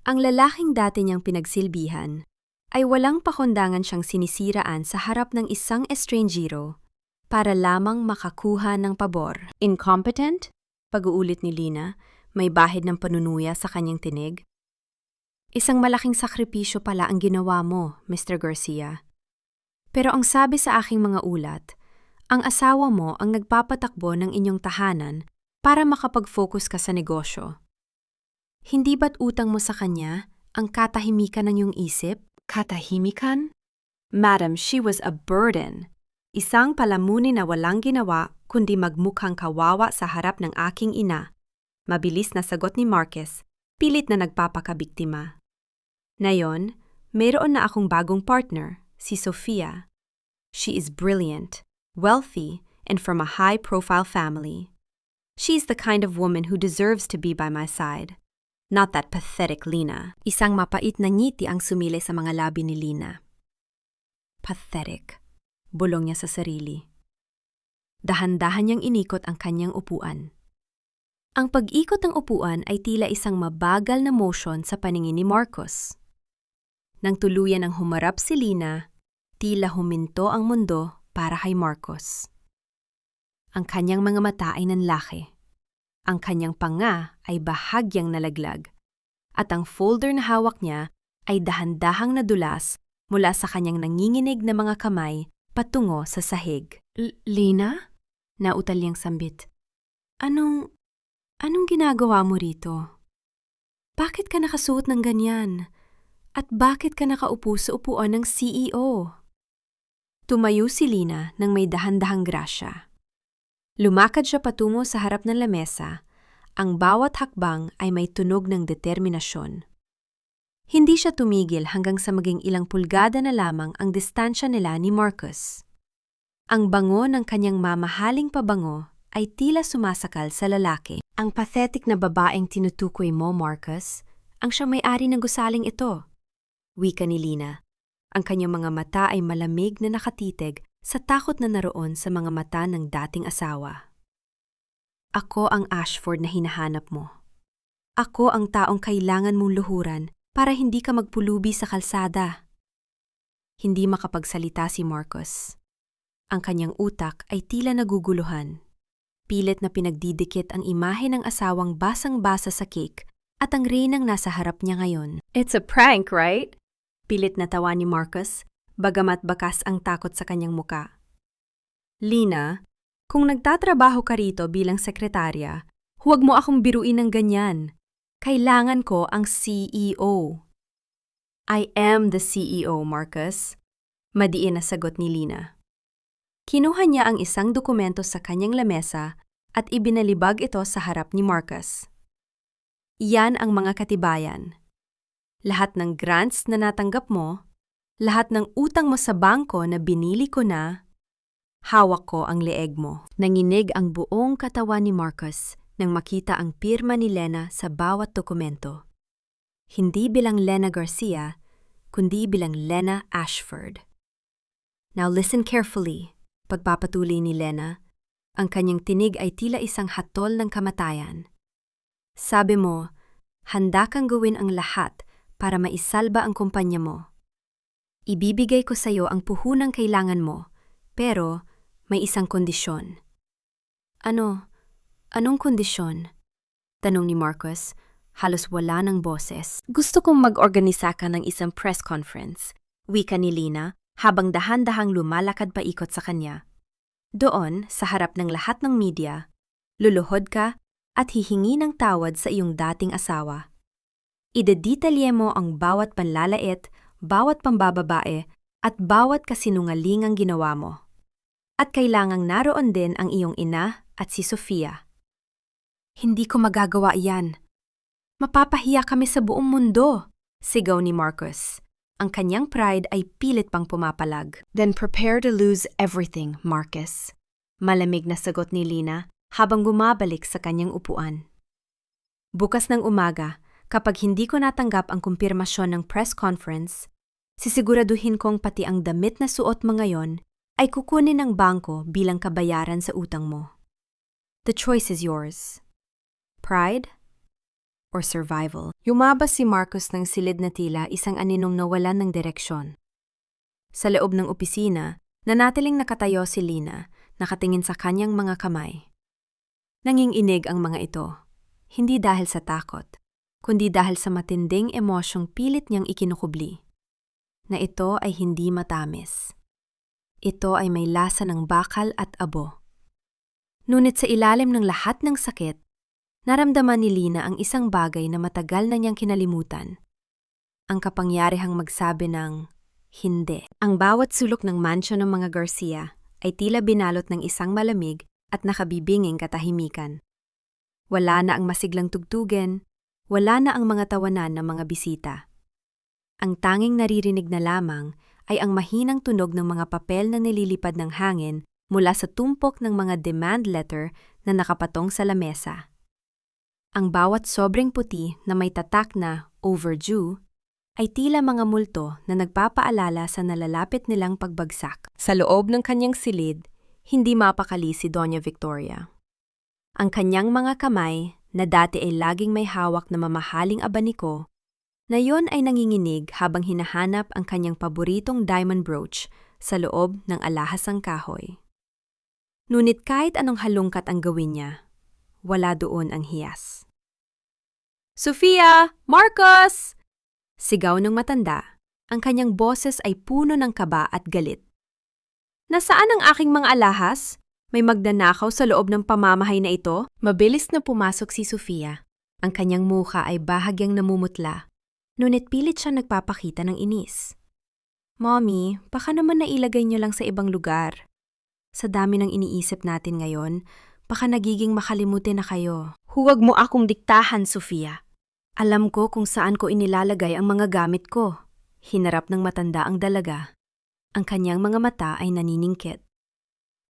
Ang lalaking dati niyang pinagsilbihan ay walang pakundangan siyang sinisiraan sa harap ng isang estrangjero para lamang makakuha ng pabor. Incompetent? Pag-uulit ni Lina, may bahid ng panunuya sa kanyang tinig. Isang malaking sakripisyo pala ang ginawa mo, Mr. Garcia. Pero ang sabi sa aking mga ulat, ang asawa mo ang nagpapatakbo ng inyong tahanan para makapag-focus ka sa negosyo. Hindi ba't utang mo sa kanya ang katahimikan ng iyong isip? Katahimikan? Madam, she was a burden. Isang palamunin na walang ginawa kundi magmukhang kawawa sa harap ng aking ina. Mabilis na sagot ni Marcus, pilit na nagpapakabiktima. Ngayon, mayroon na akong bagong partner, si Sofia. She is brilliant, wealthy, and from a high-profile family. She's the kind of woman who deserves to be by my side. Not that pathetic Lina. Isang mapait na ngiti ang sumilay sa mga labi ni Lina. Pathetic, bulong niya sa sarili. Dahan-dahan niyang inikot ang kanyang upuan. Ang pag-ikot ng upuan ay tila isang mabagal na motion sa paningin ni Marcus. Nang tuluyan ang humarap si Lina, tila huminto ang mundo para kay Marcus. Ang kanyang mga mata ay nanlaki. Ang kanyang panga ay bahagyang nalaglag. At ang folder na hawak niya ay dahan-dahang nadulas mula sa kanyang nanginginig na mga kamay patungo sa sahig. Lina? Nautal niyang sambit. Anong ginagawa mo rito? Bakit ka nakasuot ng ganyan? At bakit ka nakaupo sa upuan ng CEO? Tumayo si Lina nang may dahan-dahang grasya. Lumakad siya patungo sa harap ng lamesa. Ang bawat hakbang ay may tunog ng determinasyon. Hindi siya tumigil hanggang sa maging ilang pulgada na lamang ang distansya nila ni Marcus. Ang bango ng kanyang mamahaling pabango ay tila sumasakal sa lalaki. Ang pathetic na babaeng tinutukoy mo, Marcus, ang siyang may-ari ng gusaling ito. Wika ni Lina. Ang kanyang mga mata ay malamig na nakatitig sa takot na naroon sa mga mata ng dating asawa. Ako ang Ashford na hinahanap mo. Ako ang taong kailangan mong luhuran para hindi ka magpulubi sa kalsada. Hindi makapagsalita si Marcus. Ang kanyang utak ay tila naguguluhan. Pilit na pinagdidikit ang imahe ng asawang basang-basa sa cake at ang reynang nasa harap niya ngayon. It's a prank, right? Pilit na tawa ni Marcus, bagamat bakas ang takot sa kanyang muka. Lina, kung nagtatrabaho ka rito bilang sekretarya, huwag mo akong biruin ng ganyan. Kailangan ko ang CEO. I am the CEO, Marcus. Madiin na sagot ni Lina. Kinuha niya ang isang dokumento sa kanyang lamesa at ibinalibag ito sa harap ni Marcus. Iyan ang mga katibayan. Lahat ng grants na natanggap mo, lahat ng utang mo sa bangko na binili ko na, hawak ko ang leeg mo. Nanginig ang buong katawan ni Marcus nang makita ang pirma ni Lena sa bawat dokumento. Hindi bilang Lena Garcia, kundi bilang Lena Ashford. Now listen carefully. Pagpapatuloy ni Lena, ang kanyang tinig ay tila isang hatol ng kamatayan. Sabi mo, handa kang gawin ang lahat para maisalba ang kumpanya mo. Ibibigay ko sa iyo ang puhunang kailangan mo, pero may isang kondisyon. Ano? Anong kondisyon? Tanong ni Marcus, halos wala ng boses. Gusto kong mag-organisa ka ng isang press conference, wika ni Lina, habang dahan-dahang lumalakad paikot sa kanya. Doon, sa harap ng lahat ng media, luluhod ka at hihingi ng tawad sa iyong dating asawa. Idedetalye mo ang bawat panlalait, bawat pambababae, at bawat kasinungalingang ginawa mo. At kailangang naroon din ang iyong ina at si Sofia. Hindi ko magagawa iyan. Mapapahiya kami sa buong mundo, sigaw ni Marcus. Ang kanyang pride ay pilit pang pumapalag. Then prepare to lose everything, Marcus. Malamig na sagot ni Lina habang bumabalik sa kanyang upuan. Bukas ng umaga, kapag hindi ko natanggap ang kumpirmasyon ng press conference, sisiguraduhin kong pati ang damit na suot mo ngayon ay kukunin ng bangko bilang kabayaran sa utang mo. The choice is yours. Pride or survival. Yumabas si Marcus ng silid na tila isang aninong nawalan ng direksyon. Sa loob ng opisina, nanatiling nakatayo si Lina, nakatingin sa kanyang mga kamay. Nanginginig ang mga ito, hindi dahil sa takot, kundi dahil sa matinding emosyong pilit niyang ikinukubli. Na ito ay hindi matamis. Ito ay may lasa ng bakal at abo. Ngunit sa ilalim ng lahat ng sakit, naramdaman ni Lina ang isang bagay na matagal na niyang kinalimutan. Ang kapangyarihang magsabi ng hindi. Ang bawat sulok ng mansyon ng mga Garcia ay tila binalot ng isang malamig at nakabibinging katahimikan. Wala na ang masiglang tugtugan, wala na ang mga tawanan ng mga bisita. Ang tanging naririnig na lamang ay ang mahinang tunog ng mga papel na nililipad ng hangin mula sa tumpok ng mga demand letter na nakapatong sa lamesa. Ang bawat sobrang puti na may tatak na overdue ay tila mga multo na nagpapaalala sa nalalapit nilang pagbagsak. Sa loob ng kanyang silid, hindi mapakali si Doña Victoria. Ang kanyang mga kamay na dati ay laging may hawak na mamahaling abaniko, na yon ay nanginginig habang hinahanap ang kanyang paboritong diamond brooch sa loob ng alahasang kahoy. Ngunit kahit anong halungkat ang gawin niya, wala doon ang hiyas. Sofia! Marcus! Sigaw ng matanda. Ang kanyang boses ay puno ng kaba at galit. Nasaan ang aking mga alahas? May magnanakaw sa loob ng pamamahay na ito? Mabilis na pumasok si Sofia. Ang kanyang mukha ay bahagyang namumutla, ngunit pilit siya nagpapakita ng inis. Mommy, baka naman nailagay niyo lang sa ibang lugar. Sa dami ng iniisip natin ngayon, baka nagiging makalimutin na kayo. Huwag mo akong diktahan, Sofia. Alam ko kung saan ko inilalagay ang mga gamit ko. Hinarap ng matanda ang dalaga. Ang kanyang mga mata ay naniningkit.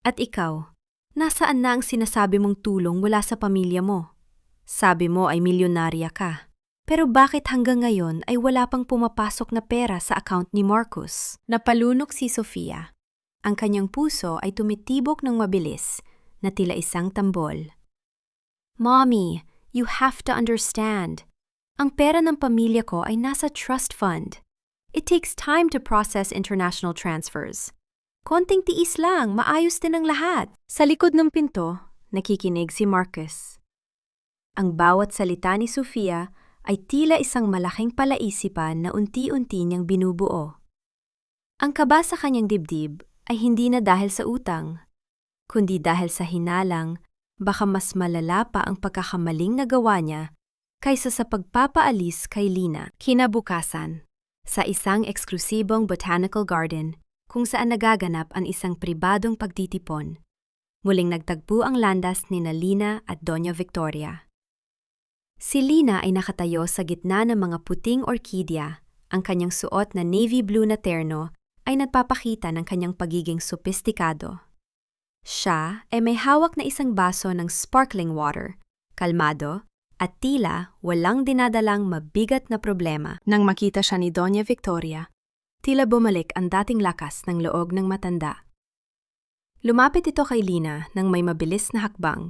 At ikaw, nasaan na ang sinasabi mong tulong mula sa pamilya mo? Sabi mo ay milyonarya ka. Pero bakit hanggang ngayon ay wala pang pumapasok na pera sa account ni Marcus? Napalunok si Sofia. Ang kanyang puso ay tumitibok ng mabilis, na tila isang tambol. Mommy, you have to understand. Ang pera ng pamilya ko ay nasa trust fund. It takes time to process international transfers. Konting tiis lang, maayos din ang lahat. Sa likod ng pinto, nakikinig si Marcus. Ang bawat salita ni Sofia ay tila isang malaking palaisipan na unti-unti niyang binubuo. Ang kaba sa kanyang dibdib ay hindi na dahil sa utang, kundi dahil sa hinalang baka mas malala pa ang pagkakamaling nagawa niya kaysa sa pagpapaalis kay Lina. Kinabukasan, sa isang eksklusibong botanical garden kung saan nagaganap ang isang pribadong pagtitipon, muling nagtagpo ang landas ni Lina at Doña Victoria. Si Lina ay nakatayo sa gitna ng mga puting orkidya. Ang kanyang suot na navy blue na terno ay nagpapakita ng kanyang pagiging sopistikado. Siya ay may hawak na isang baso ng sparkling water, kalmado, at tila walang dinadalang mabigat na problema. Nang makita siya ni Doña Victoria, tila bumalik ang dating lakas ng loob ng matanda. Lumapit ito kay Lina nang may mabilis na hakbang.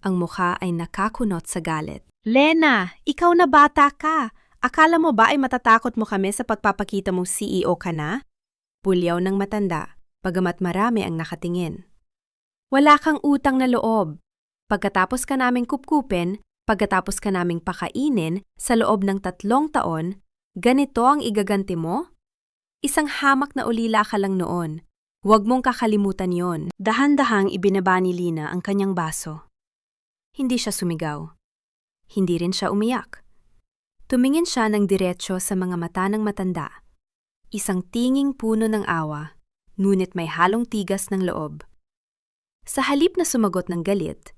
Ang mukha ay nakakunot sa galit. Lena, ikaw na bata ka. Akala mo ba ay matatakot mo kami sa pagpapakita mong CEO ka na? Bulyaw ng matanda, bagamat marami ang nakatingin. Wala kang utang na loob. Pagkatapos ka naming kupkupin, pagkatapos ka naming pakainin sa loob ng 3 taon, ganito ang igaganti mo? Isang hamak na ulila ka lang noon. Huwag mong kakalimutan yon. Dahan-dahang ibinaba ni Lina ang kanyang baso. Hindi siya sumigaw. Hindi rin siya umiyak. Tumingin siya ng diretsyo sa mga mata ng matanda. Isang tinging puno ng awa, ngunit may halong tigas ng loob. Sa halip na sumagot ng galit,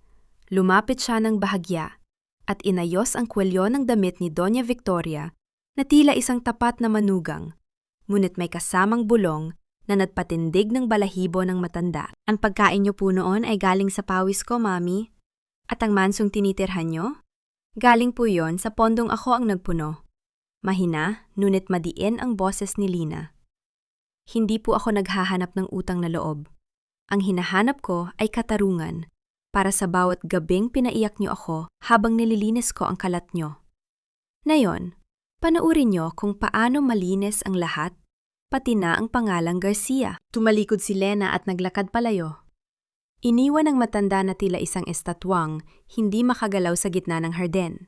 lumapit siya ng bahagya at inayos ang kwelyo ng damit ni Doña Victoria na tila isang tapat na manugang, ngunit may kasamang bulong na nagpatindig ng balahibo ng matanda. Ang pagkain niyo po noon ay galing sa pawis ko, Mami. At ang mansong tinitirhan niyo? Galing po yon sa pondong ako ang nagpuno. Mahina, ngunit madiin ang boses ni Lina. Hindi po ako naghahanap ng utang na loob. Ang hinahanap ko ay katarungan para sa bawat gabing pinaiyak niyo ako habang nililinis ko ang kalat niyo. Ngayon, panoorin niyo kung paano malinis ang lahat, pati na ang pangalang Garcia. Tumalikod si Lena at naglakad palayo. Iniwan ng matanda na tila isang estatwang hindi makagalaw sa gitna ng harden.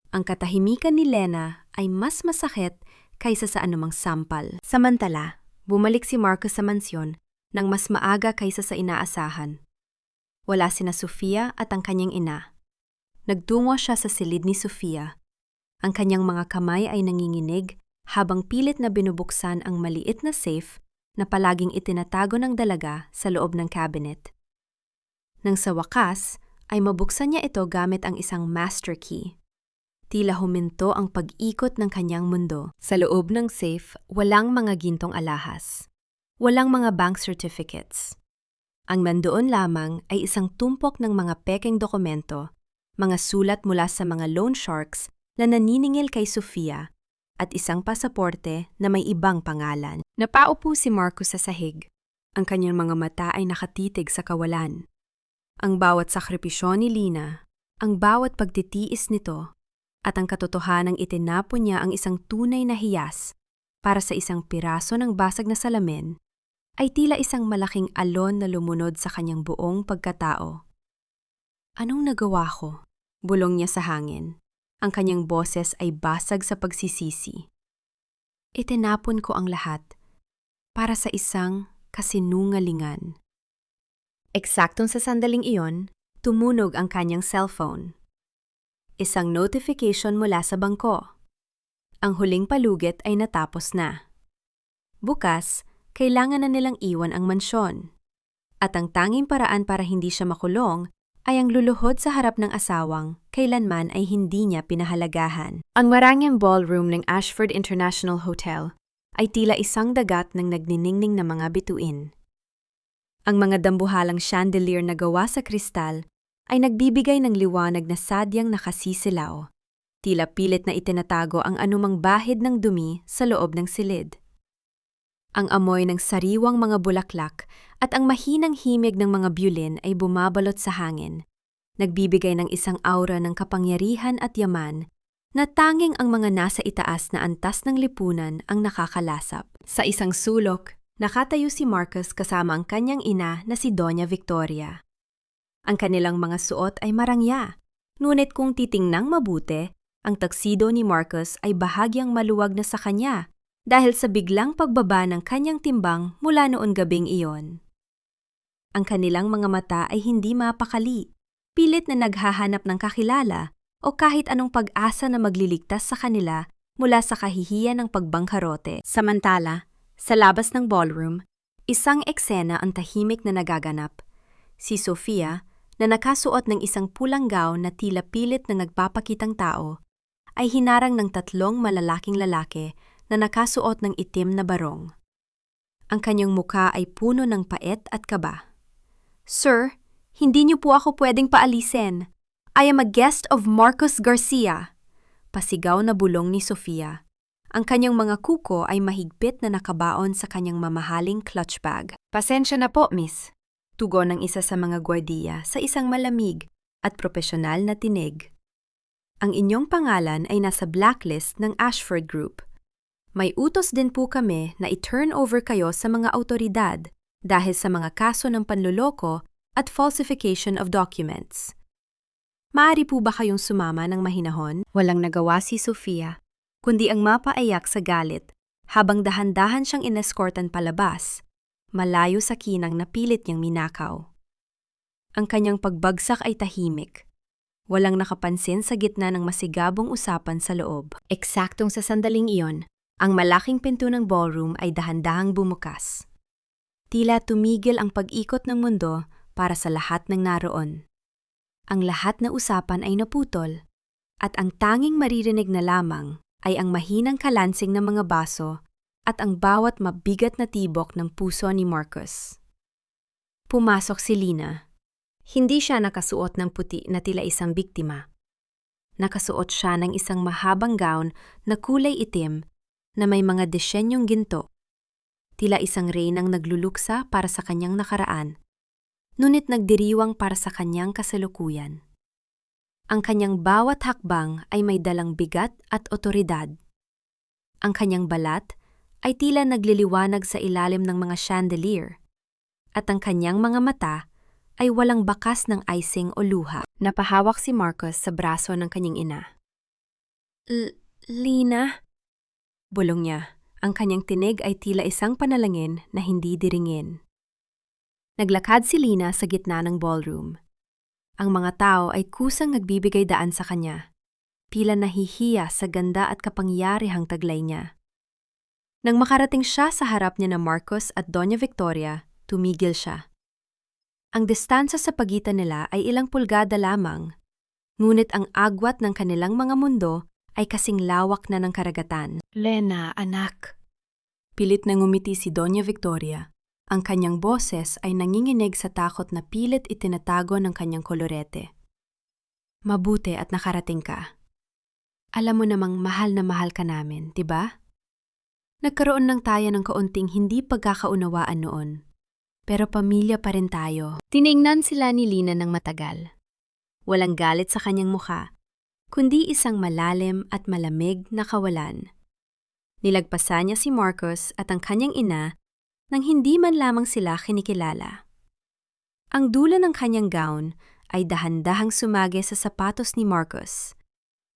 Ang katahimikan ni Lena ay mas masakit kaysa sa anumang sampal. Samantala, bumalik si Marcus sa mansyon nang mas maaga kaysa sa inaasahan. Wala sina Sofia at ang kanyang ina. Nagtungo siya sa silid ni Sofia. Ang kanyang mga kamay ay nanginginig habang pilit na binubuksan ang maliit na safe na palaging itinatago ng dalaga sa loob ng cabinet. Nang sa wakas, ay mabuksan niya ito gamit ang isang master key. Tila huminto ang pag-ikot ng kanyang mundo. Sa loob ng safe, walang mga gintong alahas. Walang mga bank certificates. Ang nandoon lamang ay isang tumpok ng mga pekeng dokumento, mga sulat mula sa mga loan sharks na naniningil kay Sofia, at isang pasaporte na may ibang pangalan. Napaupo si Marcus sa sahig. Ang kanyang mga mata ay nakatitig sa kawalan. Ang bawat sakripisyo ni Lina, ang bawat pagtitiis nito, at ang katotohanang itinapon niya ang isang tunay na hiyas para sa isang piraso ng basag na salamin, ay tila isang malaking alon na lumunod sa kanyang buong pagkatao. Anong nagawa ko? Bulong niya sa hangin. Ang kanyang boses ay basag sa pagsisisi. Itinapon ko ang lahat para sa isang kasinungalingan. Eksaktong sa sandaling iyon, tumunog ang kanyang cellphone. isang notification mula sa bangko. Ang huling palugit ay natapos na. Bukas, kailangan na nilang iwan ang mansyon. At ang tanging paraan para hindi siya makulong ay ang luluhod sa harap ng asawang kailanman ay hindi niya pinahalagahan. Ang marangyang ballroom ng Ashford International Hotel ay tila isang dagat ng nagniningning na mga bituin. Ang mga dambuhalang chandelier na gawa sa kristal ay nagbibigay ng liwanag na sadyang nakasisilaw. Tila pilit na itinatago ang anumang bahid ng dumi sa loob ng silid. Ang amoy ng sariwang mga bulaklak at ang mahinang himig ng mga byulin ay bumabalot sa hangin, nagbibigay ng isang aura ng kapangyarihan at yaman na tanging ang mga nasa itaas na antas ng lipunan ang nakakalasap. Sa isang sulok, nakatayo si Marcus kasama ang kanyang ina na si Doña Victoria. Ang kanilang mga suot ay marangya, ngunit kung titingnang mabuti, ang tuxedo ni Marcus ay bahagyang maluwag na sa kanya dahil sa biglang pagbaba ng kanyang timbang mula noon gabing iyon. Ang kanilang mga mata ay hindi mapakali, pilit na naghahanap ng kakilala o kahit anong pag-asa na magliligtas sa kanila mula sa kahihiyan ng pagbangkarote. Samantala, sa labas ng ballroom, isang eksena ang tahimik na nagaganap. Si Sofia, na nakasuot ng isang pulang gown na tila pilit na nagpapakitang tao, ay hinarang ng 3 malalaking lalaki na nakasuot ng itim na barong. Ang kanyang muka ay puno ng pait at kaba. "Sir, hindi niyo po ako pwedeng paalisin. I am a guest of Marcus Garcia." Pasigaw na bulong ni Sofia. Ang kanyang mga kuko ay mahigpit na nakabaon sa kanyang mamahaling clutch bag. "Pasensya na po, miss." Tugon ng isa sa mga gwardiya sa isang malamig at propesyonal na tinig. "Ang inyong pangalan ay nasa blacklist ng Ashford Group. May utos din po kami na i-turn over kayo sa mga awtoridad dahil sa mga kaso ng panloloko at falsification of documents. Maaari po ba kayong sumama ng mahinahon?" Walang nagawa si Sofia, kundi ang mapaiyak sa galit habang dahan-dahan siyang ineskortan palabas, malayo sa kinang na pilit niyang minakaw. Ang kanyang pagbagsak ay tahimik. Walang nakapansin sa gitna ng masigabong usapan sa loob. Eksaktong sa sandaling iyon, ang malaking pinto ng ballroom ay dahan-dahang bumukas. Tila tumigil ang pag-ikot ng mundo para sa lahat ng naroon. Ang lahat na usapan ay naputol, at ang tanging maririnig na lamang ay ang mahinang kalansing ng mga baso at ang bawat mabigat na tibok ng puso ni Marcus. Pumasok si Lina. Hindi siya nakasuot ng puti na tila isang biktima. Nakasuot siya ng isang mahabang gown na kulay itim na may mga disenyong ginto. Tila isang reynang nagluluksa para sa kanyang nakaraan, ngunit nagdiriwang para sa kanyang kasalukuyan. Ang kanyang bawat hakbang ay may dalang bigat at otoridad. Ang kanyang balat ay tila nagliliwanag sa ilalim ng mga chandelier, at ang kanyang mga mata ay walang bakas ng icing o luha. Napahawak si Marcus sa braso ng kanyang ina. "Lina?" Bulong niya. Ang kanyang tinig ay tila isang panalangin na hindi diringin. Naglakad si Lina sa gitna ng ballroom. Ang mga tao ay kusang nagbibigay daan sa kanya, tila nahihiya sa ganda at kapangyarihang taglay niya. Nang makarating siya sa harap niya na Marcus at Doña Victoria, tumigil siya. Ang distansya sa pagitan nila ay ilang pulgada lamang, ngunit ang agwat ng kanilang mga mundo ay kasing lawak na ng karagatan. "Lena, anak." Pilit na ngumiti si Doña Victoria. Ang kanyang boses ay nanginginig sa takot na pilit itinatago ng kanyang kolorete. "Mabuti at nakarating ka. Alam mo namang mahal na mahal ka namin, di ba? Nagkaroon lang tayo ng kaunting hindi pagkakaunawaan noon. Pero pamilya pa rin tayo." Tiningnan sila ni Lina ng matagal. Walang galit sa kanyang mukha, kundi isang malalim at malamig na kawalan. Nilagpasan niya si Marcus at ang kanyang ina nang hindi man lamang sila kinikilala. Ang dulo ng kanyang gown ay dahan-dahang sumagi sa sapatos ni Marcus.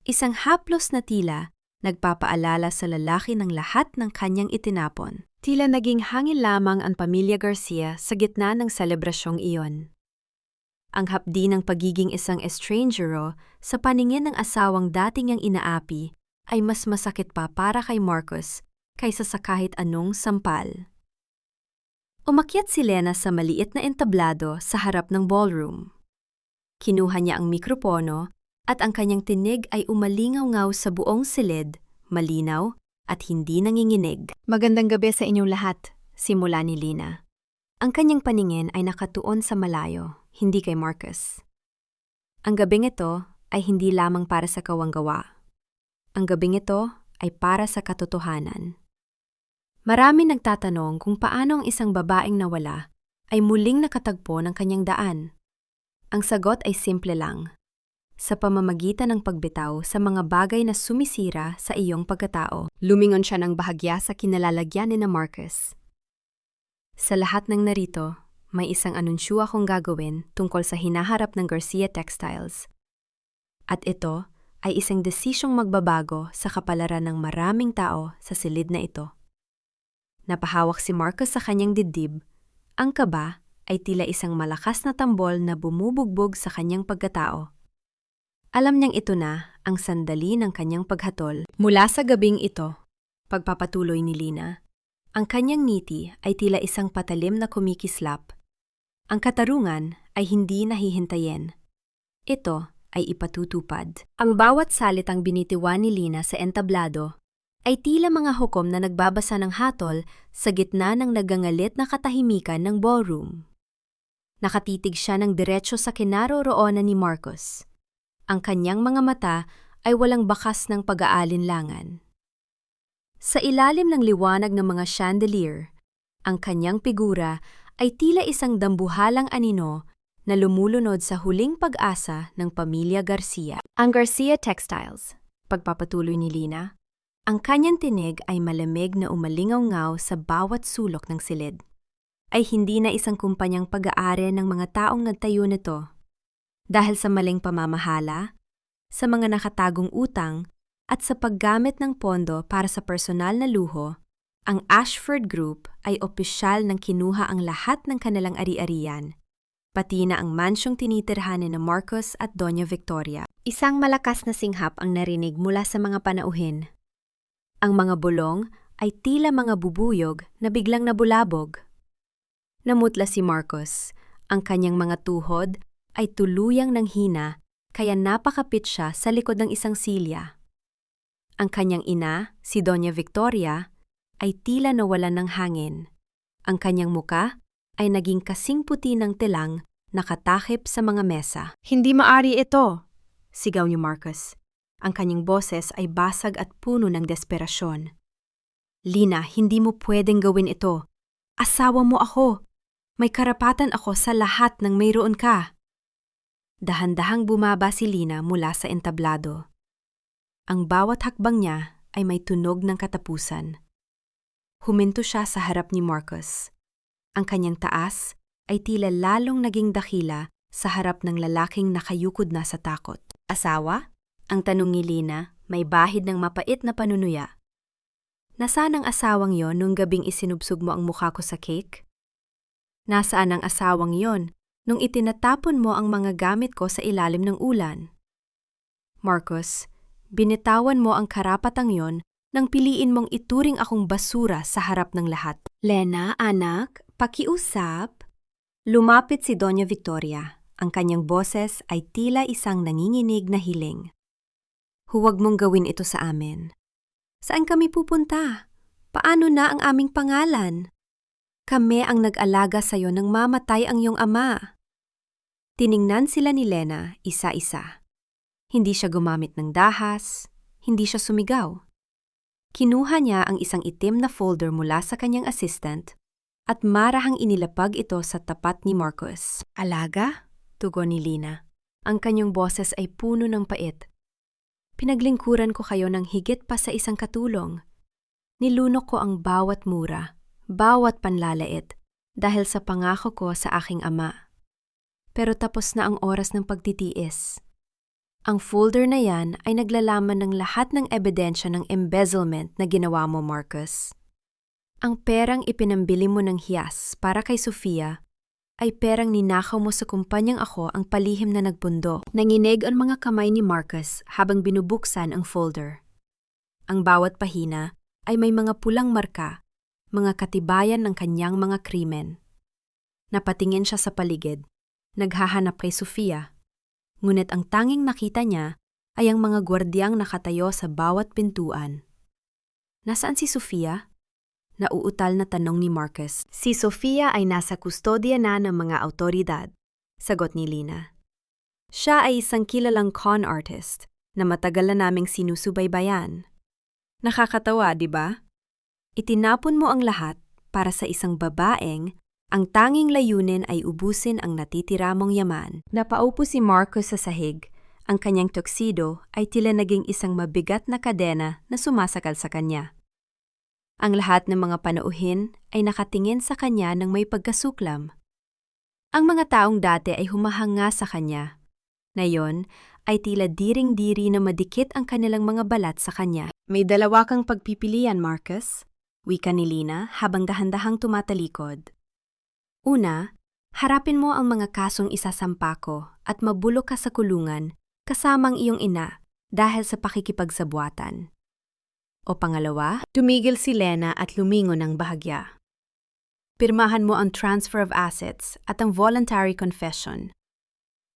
Isang haplos na tila nagpapaalala sa lalaki ng lahat ng kanyang itinapon. Tila naging hangin lamang ang pamilya Garcia sa gitna ng selebrasyong iyon. Ang hapdi ng pagiging isang estrangero sa paningin ng asawang dating niyang inaapi ay mas masakit pa para kay Marcus kaysa sa kahit anong sampal. Umakyat si Lena sa maliit na entablado sa harap ng ballroom. Kinuha niya ang mikropono at ang kanyang tinig ay umalingaw-ngaw sa buong silid, malinaw at hindi nanginginig. Magandang gabi sa inyong lahat, Simula ni Lina. Ang kanyang paningin ay nakatuon sa malayo, hindi kay Marcus. Ang gabing ito ay hindi lamang para sa kawanggawa. Ang gabing ito ay para sa katotohanan. Marami nagtatanong kung paano ang isang babaeng nawala ay muling nakatagpo ng kanyang daan. Ang sagot ay simple lang. Sa pamamagitan ng pagbitaw sa mga bagay na sumisira sa iyong pagkatao. Lumingon siya ng bahagya sa kinalalagyan ni na Marcus. Sa lahat ng narito, may isang anunsyo akong gagawin tungkol sa hinaharap ng Garcia Textiles. At ito ay isang desisyong magbabago sa kapalaran ng maraming tao sa silid na ito. Napahawak si Marcus sa kanyang dibdib. Ang kaba ay tila isang malakas na tambol na bumubugbog sa kanyang pagkatao. Alam niyang ito na ang sandali ng kanyang paghatol. Mula sa gabing ito, pagpapatuloy ni Lina, ang kanyang ngiti ay tila isang patalim na kumikislap. Ang katarungan ay hindi nahihintayin. Ito ay ipatutupad. Ang bawat salitang binitiwan ni Lina sa entablado ay tila mga hukom na nagbabasa ng hatol sa gitna ng nagangalit na katahimikan ng ballroom. Nakatitig siya ng diretso sa kinaroroonan ni Marcus. Ang kanyang mga mata ay walang bakas ng pag-aalinlangan. Sa ilalim ng liwanag ng mga chandelier, ang kanyang figura ay tila isang dambuhalang anino na lumulunod sa huling pag-asa ng pamilya Garcia. Ang Garcia Textiles, pagpapatuloy ni Lina, ang kanyang tinig ay malamig na umalingaw-ngaw sa bawat sulok ng silid. Ay hindi na isang kumpanyang pag-aari ng mga taong nagtayo nito. Dahil sa maling pamamahala, sa mga nakatagong utang, at sa paggamit ng pondo para sa personal na luho, ang Ashford Group ay opisyal nang kinuha ang lahat ng kanilang ari-arian, pati na ang mansyong tinitirhanin ng Marcus at Doña Victoria. Isang malakas na singhap ang narinig mula sa mga panauhin. Ang mga bulong ay tila mga bubuyog na biglang nabulabog. Namutla si Marcus. Ang kanyang mga tuhod ay tuluyang nanghina kaya napakapit siya sa likod ng isang silya. Ang kanyang ina, si Doña Victoria, ay tila nawalan ng hangin. Ang kanyang muka ay naging kasing puti ng tilang nakatakip sa mga mesa. Hindi maari ito, Sigaw ni Marcus. Ang kanyang boses ay basag at puno ng desperasyon. Lina, hindi mo pwedeng gawin ito. Asawa mo ako. May karapatan ako sa lahat ng mayroon ka. Dahan-dahang bumaba si Lina mula sa entablado. Ang bawat hakbang niya ay may tunog ng katapusan. Huminto siya sa harap ni Marcus. Ang kanyang taas ay tila lalong naging dakila sa harap ng lalaking nakayukod na sa takot. Asawa? Ang tanong ni Lina, may bahid ng mapait na panunuya. Nasaan ang asawang yon nung gabing isinubsog mo ang mukha ko sa cake? Nasaan ang asawang yon nung itinatapon mo ang mga gamit ko sa ilalim ng ulan? Marcus, binitawan mo ang karapatang yon nang piliin mong ituring akong basura sa harap ng lahat. Lena, anak, pakiusap. Lumapit si Doña Victoria. Ang kanyang boses ay tila isang nanginginig na hiling. Huwag mong gawin ito sa amin. Saan kami pupunta? Paano na ang aming pangalan? Kami ang nag-alaga sa'yo nang mamatay ang iyong ama. Tiningnan sila ni Lena isa-isa. Hindi siya gumamit ng dahas, hindi siya sumigaw. Kinuha niya ang isang itim na folder mula sa kanyang assistant at marahang inilapag ito sa tapat ni Marcus. Alaga? Tugon ni Lina. Ang kanyang boses ay puno ng pait. Pinaglingkuran ko kayo ng higit pa sa isang katulong. Nilunok ko ang bawat mura, bawat panlalait, dahil sa pangako ko sa aking ama. Pero tapos na ang oras ng pagtitiis. Ang folder na yan ay naglalaman ng lahat ng ebidensya ng embezzlement na ginawa mo, Marcus. Ang perang ipinambili mo ng hiyas para kay Sofia ay perang ninakaw mo sa kumpanyang ako ang palihim na nagpundo. Nanginig ang mga kamay ni Marcus habang binubuksan ang folder. Ang bawat pahina ay may mga pulang marka, mga katibayan ng kanyang mga krimen. Napatingin siya sa paligid, naghahanap kay Sofia. Ngunit ang tanging nakita niya ay ang mga gwardiyang nakatayo sa bawat pintuan. Nasaan si Sofia? Nauutal na tanong ni Marcus. Si Sofia ay nasa kustodya na ng mga awtoridad, sagot ni Lina. Siya ay isang kilalang con artist na matagal na naming sinusubaybayan. Nakakatawa, di ba? Itinapon mo ang lahat para sa isang babaeng ang tanging layunin ay ubusin ang natitira mong yaman. Napaupo si Marcus sa sahig. Ang kanyang tuxedo ay tila naging isang mabigat na kadena na sumasakal sa kanya. Ang lahat ng mga panauhin ay nakatingin sa kanya ng may pagkasuklam. Ang mga taong dati ay humahanga sa kanya. Ngayon ay tila diring-diri na madikit ang kanilang mga balat sa kanya. May dalawa kang pagpipilian, Marcus, wika ni Lina habang dahan-dahang tumatalikod. Una, harapin mo ang mga kasong isasampa ko at mabulok ka sa kulungan kasamang iyong ina dahil sa pakikipagsabwatan. O pangalawa, tumigil si Lena at lumingon ng bahagya. Pirmahan mo ang transfer of assets at ang voluntary confession.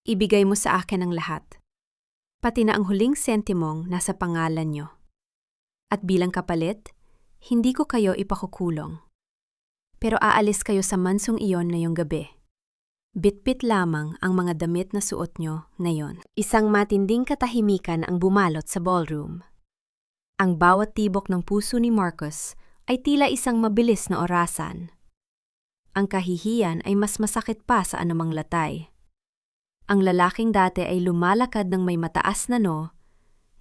Ibigay mo sa akin ang lahat, pati na ang huling sentimong nasa pangalan nyo. At bilang kapalit, hindi ko kayo ipakukulong. Pero aalis kayo sa mansong iyon ngayong gabi. Bitbit lamang ang mga damit na suot nyo ngayon. Isang matinding katahimikan ang bumalot sa ballroom. Ang bawat tibok ng puso ni Marcus ay tila isang mabilis na orasan. Ang kahihiyan ay mas masakit pa sa anumang latay. Ang lalaking dati ay lumalakad ng may mataas na no,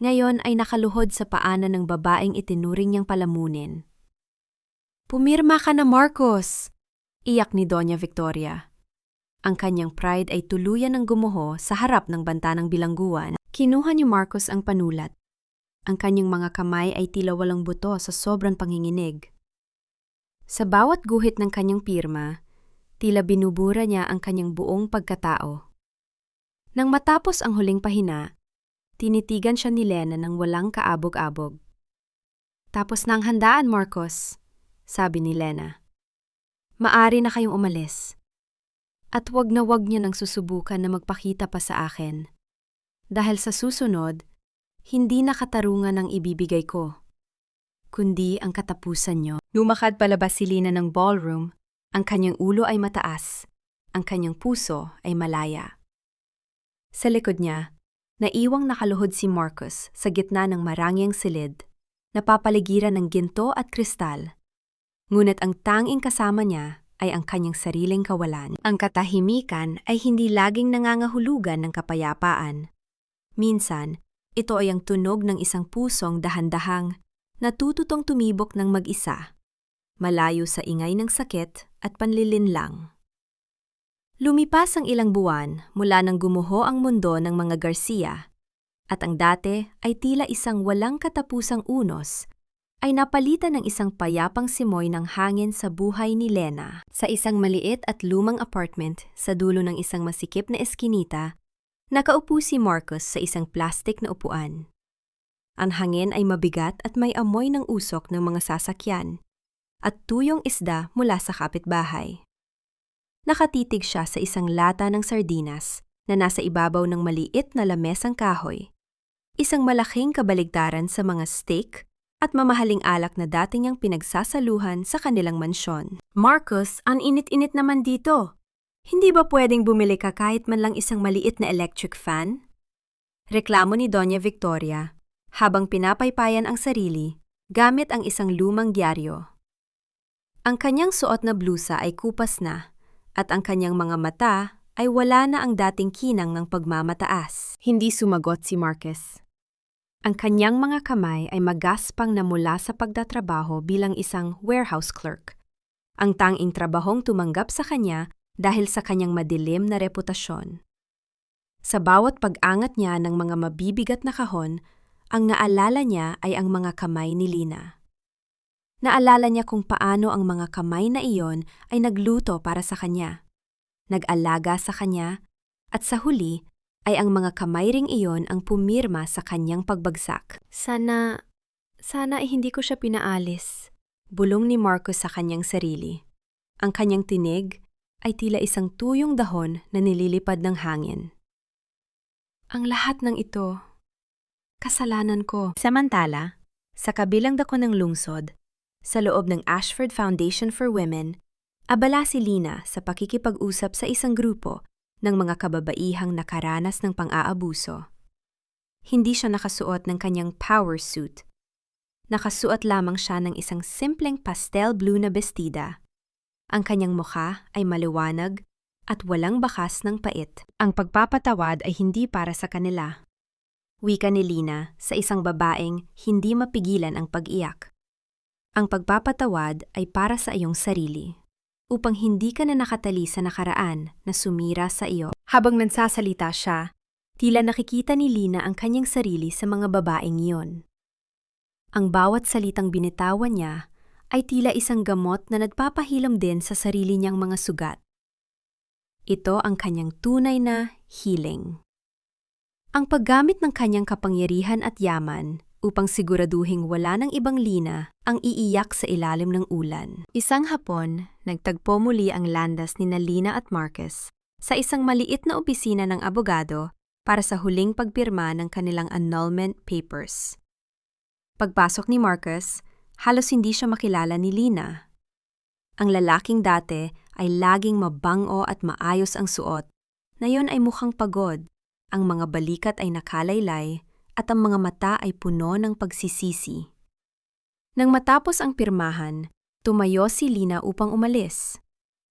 ngayon ay nakaluhod sa paanan ng babaeng itinuring niyang palamunin. Pumirma ka na, Marcus! Iyak ni Doña Victoria. Ang kanyang pride ay tuluyan ng gumuho sa harap ng banta ng bilangguan. Kinuha ni Marcus ang panulat. Ang kanyang mga kamay ay tila walang buto sa sobrang panginginig. Sa bawat guhit ng kanyang pirma, tila binubura niya ang kanyang buong pagkatao. Nang matapos ang huling pahina, tinitigan siya ni Lena ng walang kaabog-abog. Tapos na ang handaan, Marcus, sabi ni Lena. Maari na kayong umalis. At wag niya nang susubukan na magpakita pa sa akin. Dahil sa susunod, hindi na katarungan ang ibibigay ko, kundi ang katapusan nyo. Lumakad palabas si Lina ng ballroom, ang kanyang ulo ay mataas, ang kanyang puso ay malaya. Sa likod niya, naiwang nakaluhod si Marcus sa gitna ng marangyang silid, napapaligiran ng ginto at kristal. Ngunit ang tanging kasama niya ay ang kanyang sariling kawalan. Ang katahimikan ay hindi laging nangangahulugan ng kapayapaan. Minsan, ito ay ang tunog ng isang pusong dahan-dahang natututong tumibok ng mag-isa, malayo sa ingay ng sakit at panlilinlang. Lumipas ang ilang buwan mula nang gumuho ang mundo ng mga Garcia, at ang dati ay tila isang walang katapusang unos, ay napalitan ng isang payapang simoy ng hangin sa buhay ni Lena. Sa isang maliit at lumang apartment sa dulo ng isang masikip na eskinita, nakaupo si Marcus sa isang plastik na upuan. Ang hangin ay mabigat at may amoy ng usok ng mga sasakyan at tuyong isda mula sa kapitbahay. Nakatitig siya sa isang lata ng sardinas na nasa ibabaw ng maliit na lamesang kahoy, isang malaking kabaligtaran sa mga steak at mamahaling alak na dati niyang pinagsasaluhan sa kanilang mansyon. Marcus, ang init-init naman dito. Hindi ba pwedeng bumili ka kahit man lang isang maliit na electric fan? Reklamo ni Doña Victoria habang pinapaypayan ang sarili gamit ang isang lumang dyaryo. Ang kanyang suot na blusa ay kupas na at ang kanyang mga mata ay wala na ang dating kinang ng pagmamataas. Hindi sumagot si Marcus. Ang kanyang mga kamay ay magaspang na mula sa pagtatrabaho bilang isang warehouse clerk. Ang tanging trabahong tumanggap sa kanya dahil sa kanyang madilim na reputasyon. Sa bawat pag-angat niya ng mga mabibigat na kahon, ang naalala niya ay ang mga kamay ni Lina. Naalala niya kung paano ang mga kamay na iyon ay nagluto para sa kanya. nag-alaga sa kanya, at sa huli ay ang mga kamay ring iyon ang pumirma sa kanyang pagbagsak. Sana ay hindi ko siya pinaalis. Bulong ni Marcos sa kanyang sarili. Ang kanyang tinig ay tila isang tuyong dahon na nililipad ng hangin. Ang lahat ng ito, kasalanan ko. Samantala, sa kabilang dako ng lungsod, sa loob ng Ashford Foundation for Women, abala si Lina sa pakikipag-usap sa isang grupo ng mga kababaihang nakaranas ng pang-aabuso. Hindi siya nakasuot ng kanyang power suit. Nakasuot lamang siya ng isang simpleng pastel blue na bestida. Ang kanyang mukha ay maliwanag at walang bakas ng pait. Ang pagpapatawad ay hindi para sa kanila. Wika ni Lina sa isang babaeng hindi mapigilan ang pag-iyak. Ang pagpapatawad ay para sa iyong sarili, upang hindi ka na nakatali sa nakaraan na sumira sa iyo. Habang nagsasalita siya, tila nakikita ni Lina ang kanyang sarili sa mga babaeng iyon. Ang bawat salitang binitawan niya ay tila isang gamot na nagpapahilom din sa sarili niyang mga sugat. Ito ang kanyang tunay na healing. Ang paggamit ng kanyang kapangyarihan at yaman upang siguraduhing wala ng ibang Lina ang iiyak sa ilalim ng ulan. Isang hapon, nagtagpo muli ang landas ni Lina at Marcus sa isang maliit na opisina ng abogado para sa huling pagpirma ng kanilang annulment papers. Pagpasok ni Marcus, halos hindi siya makilala ni Lina. Ang lalaking dati ay laging mabango at maayos ang suot, na yon ay mukhang pagod, ang mga balikat ay nakalaylay, at ang mga mata ay puno ng pagsisisi. Nang matapos ang pirmahan, tumayo si Lina upang umalis.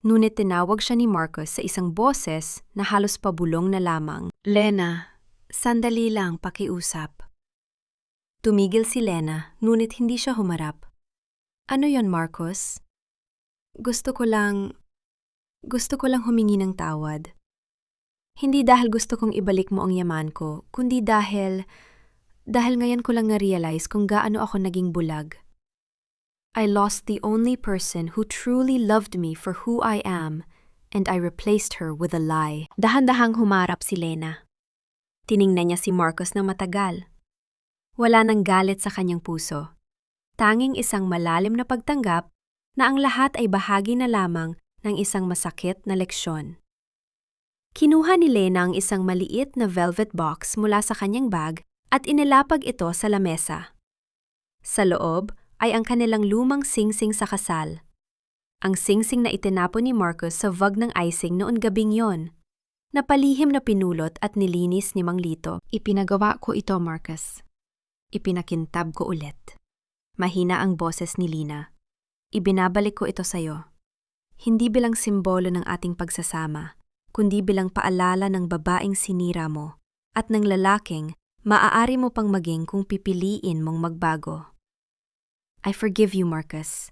Ngunit tinawag siya ni Marcus sa isang boses na halos pabulong na lamang. Lena, sandali lang pakiusap. Tumigil si Lena, ngunit hindi siya humarap. Ano yon, Marcos? Gusto ko lang humingi ng tawad. Hindi dahil gusto kong ibalik mo ang yaman ko, kundi dahil ngayon ko lang na-realize kung gaano ako naging bulag. I lost the only person who truly loved me for who I am, and I replaced her with a lie. Dahan-dahang humarap si Lena. Tiningnan niya si Marcos na matagal. Wala nang galit sa kanyang puso. Tanging isang malalim na pagtanggap na ang lahat ay bahagi na lamang ng isang masakit na leksyon. Kinuha ni Lena ang isang maliit na velvet box mula sa kanyang bag at inilapag ito sa lamesa. Sa loob ay ang kanilang lumang singsing sa kasal. Ang singsing na itinapon ni Marcos sa vag ng icing noon gabing yon. Napalihim na pinulot at nilinis ni Mang Lito. Ipinagawa ko ito, Marcos. Ipinakintab ko ulit. Mahina ang boses ni Lina. Ibinabalik ko ito sa'yo. Hindi bilang simbolo ng ating pagsasama, kundi bilang paalala ng babaeng sinira mo at ng lalaking maaari mo pang maging kung pipiliin mong magbago. I forgive you, Marcus.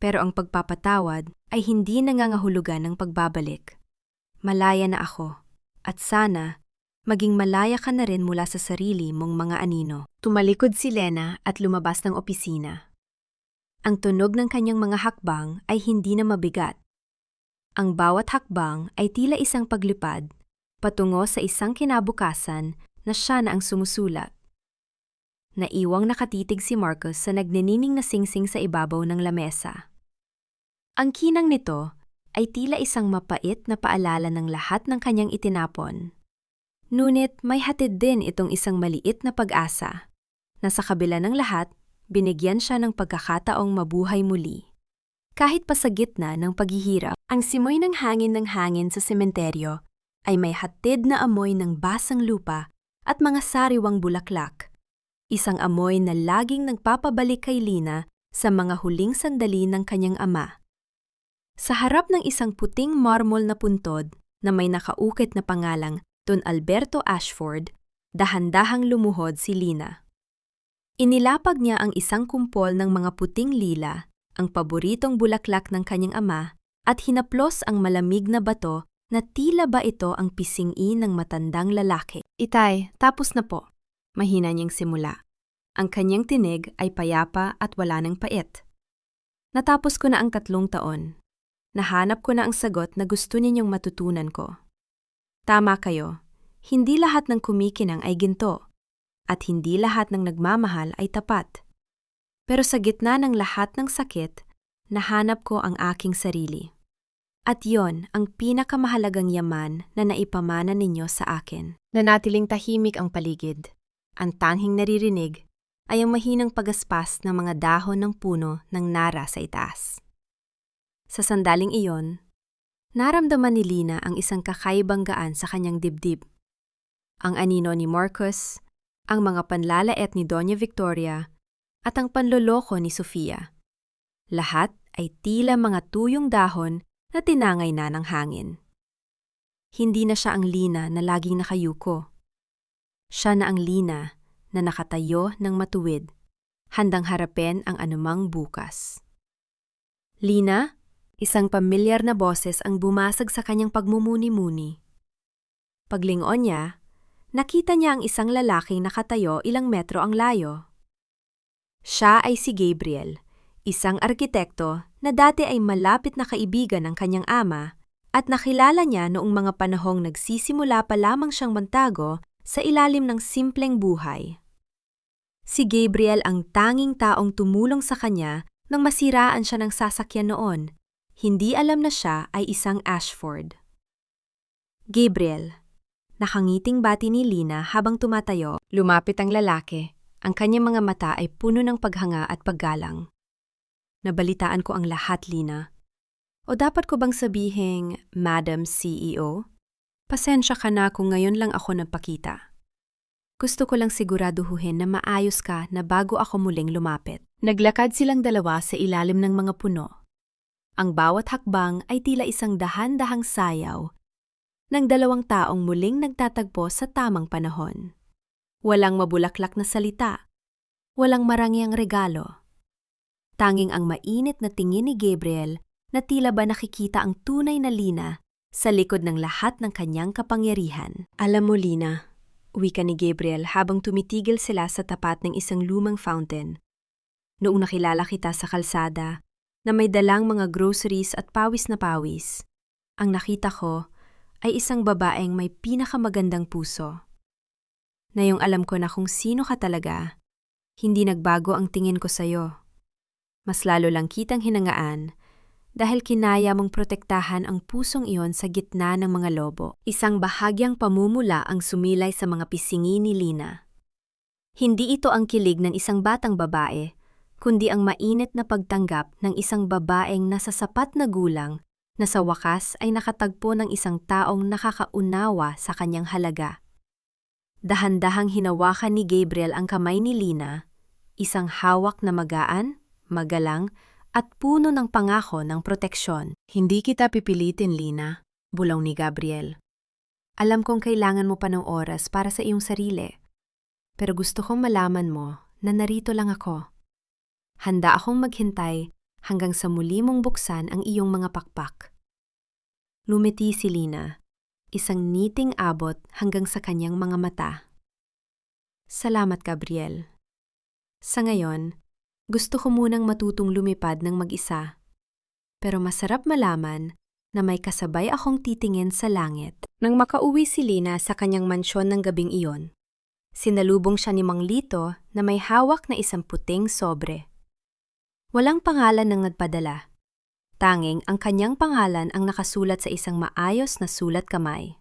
Pero ang pagpapatawad ay hindi nangangahulugan ng pagbabalik. Malaya na ako, at sana maging malaya ka na rin mula sa sarili mong mga anino. Tumalikod si Lena at lumabas ng opisina. Ang tunog ng kanyang mga hakbang ay hindi na mabigat. Ang bawat hakbang ay tila isang paglipad, patungo sa isang kinabukasan na siya na ang sumusulat. Naiwang nakatitig si Marcos sa nagninining na singsing sa ibabaw ng lamesa. Ang kinang nito ay tila isang mapait na paalala ng lahat ng kanyang itinapon. Ngunit may hatid din itong isang maliit na pag-asa, na sa kabila ng lahat, binigyan siya ng pagkakataong mabuhay muli. Kahit pa sa gitna ng paghihirap, ang simoy ng hangin sa sementeryo ay may hatid na amoy ng basang lupa at mga sariwang bulaklak. Isang amoy na laging nagpapabalik kay Lina sa mga huling sandali ng kanyang ama. Sa harap ng isang puting marmol na puntod na may nakaukit na pangalang Don Alberto Ashford, dahan-dahang lumuhod si Lina. Inilapag niya ang isang kumpol ng mga puting lila, ang paboritong bulaklak ng kanyang ama, at hinaplos ang malamig na bato na tila ba ito ang pising-i ng matandang lalaki. Itay, tapos na po. Mahina niyang simula. Ang kanyang tinig ay payapa at wala ng pait. Natapos ko na ang 3 taon. Nahanap ko na ang sagot na gusto ninyong matutunan ko. Tama kayo, hindi lahat ng kumikinang ay ginto, at hindi lahat ng nagmamahal ay tapat. Pero sa gitna ng lahat ng sakit, nahanap ko ang aking sarili. At yon ang pinakamahalagang yaman na naipamana ninyo sa akin. Nanatiling tahimik ang paligid. Ang tanging naririnig ay ang mahinang pagaspas ng mga dahon ng puno ng nara sa itaas. Sa sandaling iyon, naramdaman ni Lina ang isang kakaibang gaan sa kanyang dibdib. Ang anino ni Marcus, ang mga panlalaet ni Doña Victoria, at ang panloloko ni Sofia. Lahat ay tila mga tuyong dahon na tinangay na ng hangin. Hindi na siya ang Lina na laging nakayuko. Siya na ang Lina na nakatayo ng matuwid, handang harapin ang anumang bukas. Lina, isang pamilyar na boses ang bumasag sa kanyang pagmumuni-muni. Paglingon niya, nakita niya ang isang lalaking nakatayo ilang metro ang layo. Siya ay si Gabriel, isang arkitekto na dati ay malapit na kaibigan ng kanyang ama at nakilala niya noong mga panahong nagsisimula pa lamang siyang magtago sa ilalim ng simpleng buhay. Si Gabriel ang tanging taong tumulong sa kanya nang masiraan siya ng sasakyan noon. Hindi alam na siya ay isang Ashford. Gabriel, nakangiting bati ni Lina habang tumatayo, lumapit ang lalaki. Ang kanyang mga mata ay puno ng paghanga at paggalang. Nabalitaan ko ang lahat, Lina. O dapat ko bang sabihing, Madam CEO? Pasensya ka na kung ngayon lang ako nagpakita. Gusto ko lang siguraduhin na maayos ka na bago ako muling lumapit. Naglakad silang dalawa sa ilalim ng mga puno. Ang bawat hakbang ay tila isang dahan-dahang sayaw ng dalawang taong muling nagtatagpo sa tamang panahon. Walang mabulaklak na salita, walang marangyang regalo. Tanging ang mainit na tingin ni Gabriel na tila ba nakikita ang tunay na Lina sa likod ng lahat ng kanyang kapangyarihan. Alam mo, Lina, wika ni Gabriel habang tumitigil sila sa tapat ng isang lumang fountain. Noong nakilala kita sa kalsada, na may dalang mga groceries at pawis na pawis, ang nakita ko ay isang babaeng may pinakamagandang puso. Ngayong alam ko na kung sino ka talaga, hindi nagbago ang tingin ko sa'yo. Mas lalo lang kitang hinangaan dahil kinaya mong protektahan ang pusong iyon sa gitna ng mga lobo. Isang bahagyang pamumula ang sumilay sa mga pisingi ni Lina. Hindi ito ang kilig ng isang batang babae, kundi ang mainit na pagtanggap ng isang babaeng nasa sapat na gulang na sa wakas ay nakatagpo ng isang taong nakakaunawa sa kanyang halaga. Dahan-dahang hinawakan ni Gabriel ang kamay ni Lina, isang hawak na magaan, magalang, at puno ng pangako ng proteksyon. Hindi kita pipilitin, Lina, bulong ni Gabriel. Alam kong kailangan mo pa ng oras para sa iyong sarili, pero gusto kong malaman mo na narito lang ako. Handa akong maghintay hanggang sa muli mong buksan ang iyong mga pakpak. Lumiti si Lina. Isang ngiting abot hanggang sa kanyang mga mata. Salamat, Gabriel. Sa ngayon, gusto ko munang matutong lumipad ng mag-isa. Pero masarap malaman na may kasabay akong titingin sa langit. Nang makauwi si Lina sa kanyang mansyon ng gabing iyon, sinalubong siya ni Mang Lito na may hawak na isang puting sobre. Walang pangalan ng nagpadala. Tanging ang kanyang pangalan ang nakasulat sa isang maayos na sulat kamay.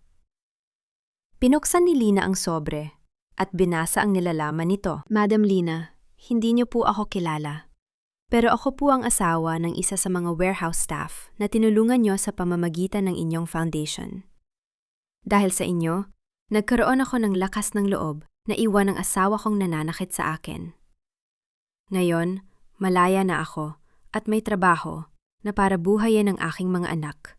Pinuksan ni Lina ang sobre at binasa ang nilalaman nito. Madam Lina, hindi niyo po ako kilala. Pero ako po ang asawa ng isa sa mga warehouse staff na tinulungan niyo sa pamamagitan ng inyong foundation. Dahil sa inyo, nagkaroon ako ng lakas ng loob na iwan ang asawa kong nananakit sa akin. Ngayon, malaya na ako at may trabaho na para buhayin ang aking mga anak.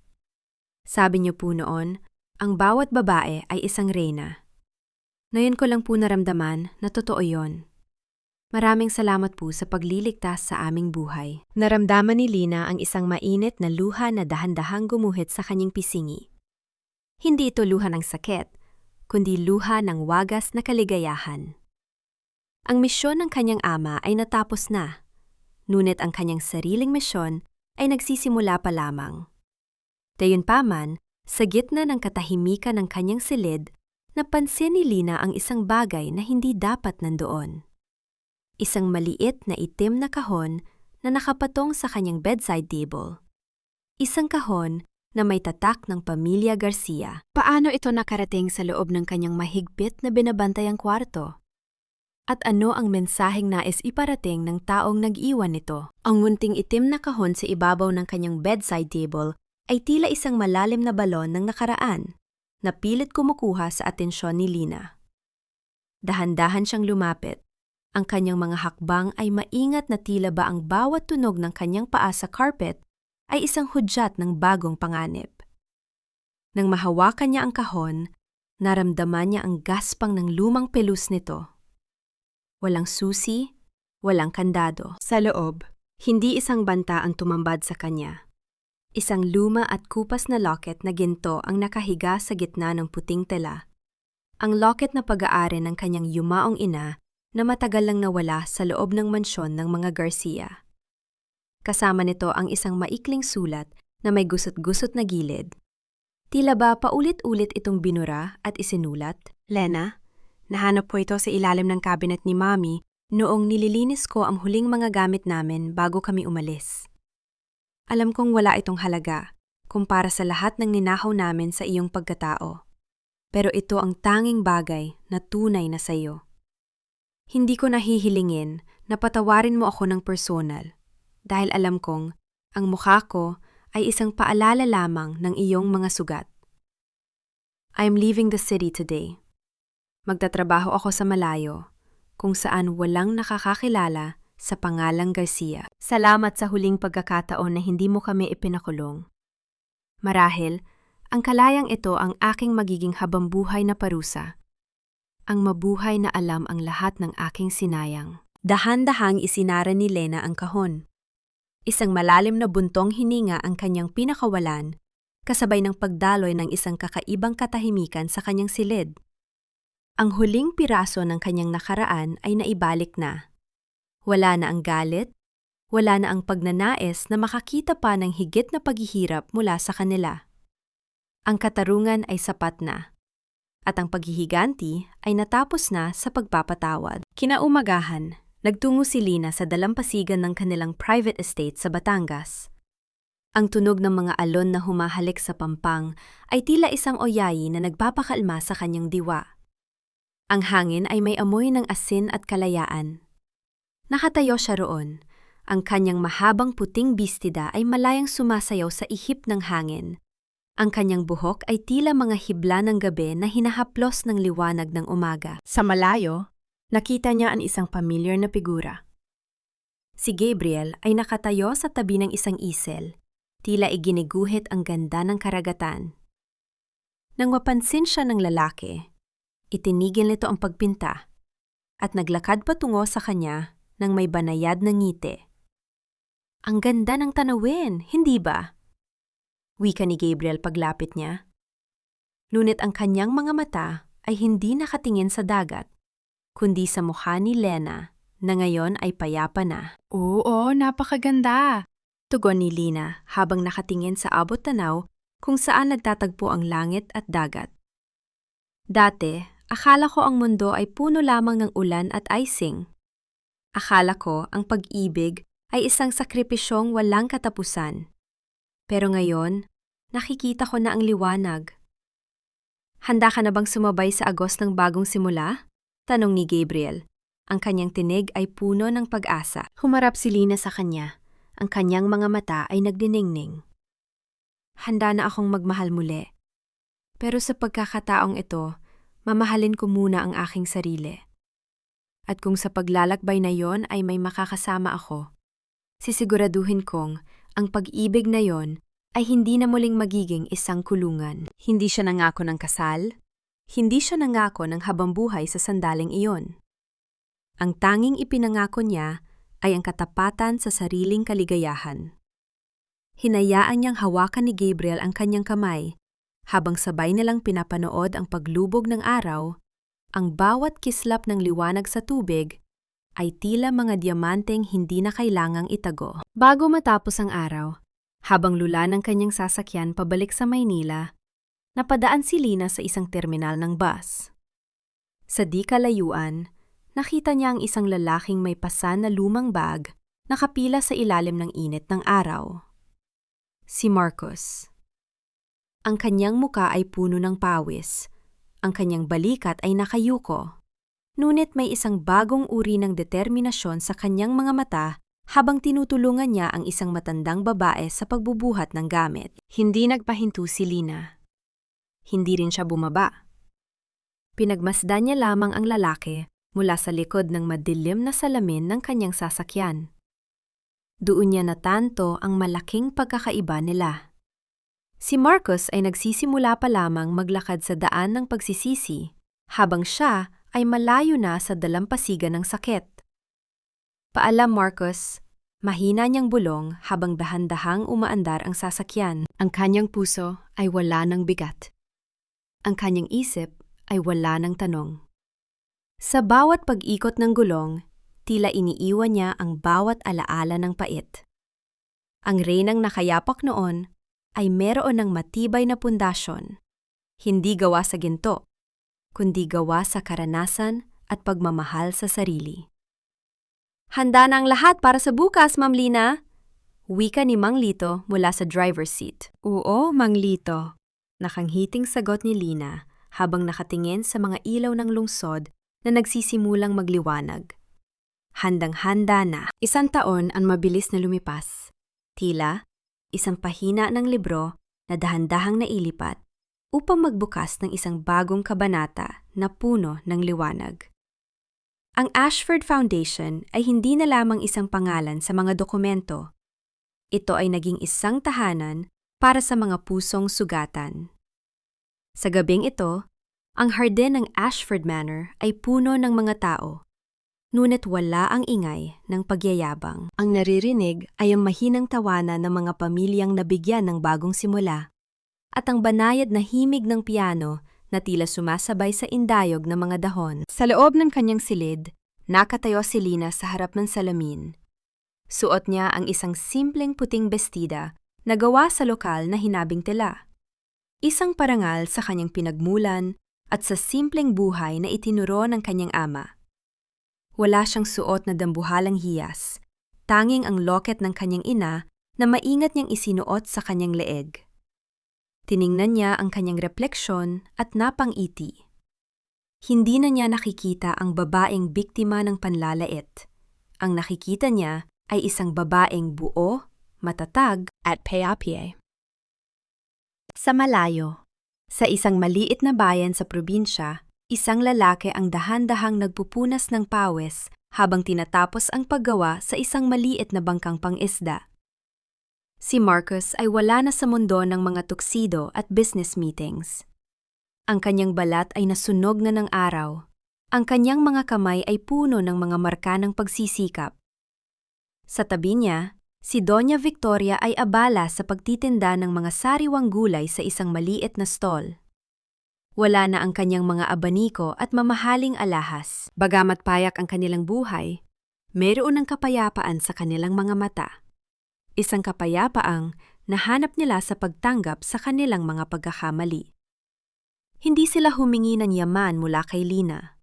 Sabi niyo po noon, ang bawat babae ay isang reyna. Ngayon ko lang po naramdaman na totoo yon. Maraming salamat po sa pagliligtas sa aming buhay. Naramdaman ni Lina ang isang mainit na luha na dahan-dahang gumuhit sa kanyang pisingi. Hindi ito luha ng sakit, kundi luha ng wagas na kaligayahan. Ang misyon ng kanyang ama ay natapos na, ngunit ang kanyang sariling misyon ay nagsisimula pa lamang. Gayunpaman, sa gitna ng katahimikan ng kanyang silid, napansin ni Lina ang isang bagay na hindi dapat nandoon. Isang maliit na itim na kahon na nakapatong sa kanyang bedside table. Isang kahon na may tatak ng Pamilya Garcia. Paano ito nakarating sa loob ng kanyang mahigpit na binabantayang kwarto? At ano ang mensaheng nais iparating ng taong nag-iwan nito? Ang munting itim na kahon sa ibabaw ng kanyang bedside table ay tila isang malalim na balon ng nakaraan na pilit kumukuha sa atensyon ni Lina. Dahan-dahan siyang lumapit. Ang kanyang mga hakbang ay maingat na tila ba ang bawat tunog ng kanyang paa sa carpet ay isang hudyat ng bagong panganib. Nang mahawakan niya ang kahon, naramdaman niya ang gaspang ng lumang pelus nito. Walang susi, walang kandado. Sa loob, hindi isang banta ang tumambad sa kanya. Isang luma at kupas na locket na ginto ang nakahiga sa gitna ng puting tela. Ang locket na pag-aari ng kanyang yumaong ina na matagal lang nawala sa loob ng mansyon ng mga Garcia. Kasama nito ang isang maikling sulat na may gusot-gusot na gilid. Tila ba paulit-ulit itong binura at isinulat? Lena, nahanap po ito sa ilalim ng cabinet ni Mami noong nililinis ko ang huling mga gamit namin bago kami umalis. Alam kong wala itong halaga kumpara sa lahat ng ninakaw namin sa iyong pagkatao. Pero ito ang tanging bagay na tunay na sa iyo. Hindi ko nahihilingin na patawarin mo ako ng personal dahil alam kong ang mukha ko ay isang paalala lamang ng iyong mga sugat. I am leaving the city today. Magtatrabaho ako sa malayo, kung saan walang nakakakilala sa pangalang Garcia. Salamat sa huling pagkakataon na hindi mo kami ipinakulong. Marahil, ang kalayang ito ang aking magiging habambuhay na parusa. Ang mabuhay na alam ang lahat ng aking sinayang. Dahan-dahang isinara ni Lena ang kahon. Isang malalim na buntong hininga ang kanyang pinakawalan, kasabay ng pagdaloy ng isang kakaibang katahimikan sa kanyang silid. Ang huling piraso ng kanyang nakaraan ay naibalik na. Wala na ang galit, wala na ang pagnanais na makakita pa ng higit na paghihirap mula sa kanila. Ang katarungan ay sapat na, at ang paghihiganti ay natapos na sa pagpapatawad. Kinaumagahan, nagtungo si Lina sa dalampasigan ng kanilang private estate sa Batangas. Ang tunog ng mga alon na humahalik sa pampang ay tila isang oyayi na nagpapakalma sa kanyang diwa. Ang hangin ay may amoy ng asin at kalayaan. Nakatayo siya roon. Ang kanyang mahabang puting bistida ay malayang sumasayaw sa ihip ng hangin. Ang kanyang buhok ay tila mga hibla ng gabi na hinahaplos ng liwanag ng umaga. Sa malayo, nakita niya ang isang pamilyar na figura. Si Gabriel ay nakatayo sa tabi ng isang isel, tila iginiguhit ang ganda ng karagatan. Nang mapansin siya ng lalaki, itinigil nito ang pagpinta at naglakad patungo sa kanya ng may banayad na ngiti. Ang ganda ng tanawin, hindi ba? Wika ni Gabriel paglapit niya. Ngunit ang kanyang mga mata ay hindi nakatingin sa dagat, kundi sa mukha ni Lena na ngayon ay payapa na. Oo, napakaganda! Tugon ni Lina habang nakatingin sa abot tanaw kung saan nagtatagpo ang langit at dagat. Dati, akala ko ang mundo ay puno lamang ng ulan at icing. Akala ko ang pag-ibig ay isang sakripisyong walang katapusan. Pero ngayon, nakikita ko na ang liwanag. Handa ka na bang sumabay sa agos ng bagong simula? Tanong ni Gabriel. Ang kanyang tinig ay puno ng pag-asa. Humarap si Lina sa kanya. Ang kanyang mga mata ay nagdiningning. Handa na akong magmahal muli. Pero sa pagkakataong ito, mamahalin ko muna ang aking sarili. At kung sa paglalakbay na yon ay may makakasama ako, sisiguraduhin kong ang pag-ibig na yon ay hindi na muling magiging isang kulungan. Hindi siya nangako ng kasal, hindi siya nangako ng habambuhay sa sandaling iyon. Ang tanging ipinangako niya ay ang katapatan sa sariling kaligayahan. Hinayaan niyang hawakan ni Gabriel ang kanyang kamay, habang sabay nilang pinapanood ang paglubog ng araw. Ang bawat kislap ng liwanag sa tubig ay tila mga diamanteng hindi na kailangang itago. Bago matapos ang araw, Habang lula ng kanyang sasakyan pabalik sa Maynila, napadaan si Lina sa isang terminal ng bus. Sa di kalayuan, nakita niya ang isang lalaking may pasan na lumang bag nakapila sa ilalim ng init ng araw. Si Marcos. Ang kanyang muka ay puno ng pawis. Ang kanyang balikat ay nakayuko. Ngunit may isang bagong uri ng determinasyon sa kanyang mga mata habang tinutulungan niya ang isang matandang babae sa pagbubuhat ng gamit. Hindi nagpahinto si Lina. Hindi rin siya bumaba. Pinagmasdan niya lamang ang lalaki mula sa likod ng madilim na salamin ng kanyang sasakyan. Doon niya natanto ang malaking pagkakaiba nila. Si Marcos ay nagsisimula pa lamang maglakad sa daan ng pagsisisi, habang siya ay malayo na sa dalampasigan ng sakit. Paalam, Marcos. Mahina niyang bulong habang dahan-dahang umaandar ang sasakyan. Ang kanyang puso ay wala ng bigat. Ang kanyang isip ay wala ng tanong. Sa bawat pag-ikot ng gulong, tila iniiwan niya ang bawat alaala ng pait. Ang reynang nakayapak noon ay meron ng matibay na pundasyon, hindi gawa sa ginto, kundi gawa sa karanasan at pagmamahal sa sarili. Handa na ang lahat para sa bukas, Ma'am Lina? Wika ni Mang Lito mula sa driver's seat. Oo, Mang Lito. Nakanghiting sagot ni Lina habang nakatingin sa mga ilaw ng lungsod na nagsisimulang magliwanag. Handang-handa na. 1 taon ang mabilis na lumipas. Tila, isang pahina ng libro na dahan-dahang nailipat upang magbukas ng isang bagong kabanata na puno ng liwanag. Ang Ashford Foundation ay hindi na lamang isang pangalan sa mga dokumento. Ito ay naging isang tahanan para sa mga pusong sugatan. Sa gabing ito, ang hardin ng Ashford Manor ay puno ng mga tao, ngunit wala ang ingay ng pagyayabang. Ang naririnig ay ang mahinang tawanan ng mga pamilyang nabigyan ng bagong simula at ang banayad na himig ng piano na tila sumasabay sa indayog ng mga dahon. Sa loob ng kanyang silid, nakatayo si Lina sa harap ng salamin. Suot niya ang isang simpleng puting bestida na gawa sa lokal na hinabing tela. Isang parangal sa kanyang pinagmulan at sa simpleng buhay na itinuro ng kanyang ama. Wala siyang suot na dambuhalang hiyas, tanging ang loket ng kanyang ina na maingat niyang isinuot sa kanyang leeg. Tiningnan niya ang kanyang refleksyon at napangiti. Hindi na niya nakikita ang babaeng biktima ng panlalait. Ang nakikita niya ay isang babaeng buo, matatag at payapie. Sa malayo, sa isang maliit na bayan sa probinsya, isang lalaki ang dahan-dahang nagpupunas ng pawis habang tinatapos ang paggawa sa isang maliit na bangkang pang-isda. Si Marcos ay wala na sa mundo ng mga tuksido at business meetings. Ang kanyang balat ay nasunog na ng araw. Ang kanyang mga kamay ay puno ng mga marka ng pagsisikap. Sa tabi niya, si Doña Victoria ay abala sa pagtitinda ng mga sariwang gulay sa isang maliit na stall. Wala na ang kanyang mga abaniko at mamahaling alahas. Bagamat payak ang kanilang buhay, mayroon ng kapayapaan sa kanilang mga mata. Isang kapayapaang nahanap nila sa pagtanggap sa kanilang mga pagkakamali. Hindi sila humingi ng yaman mula kay Lina.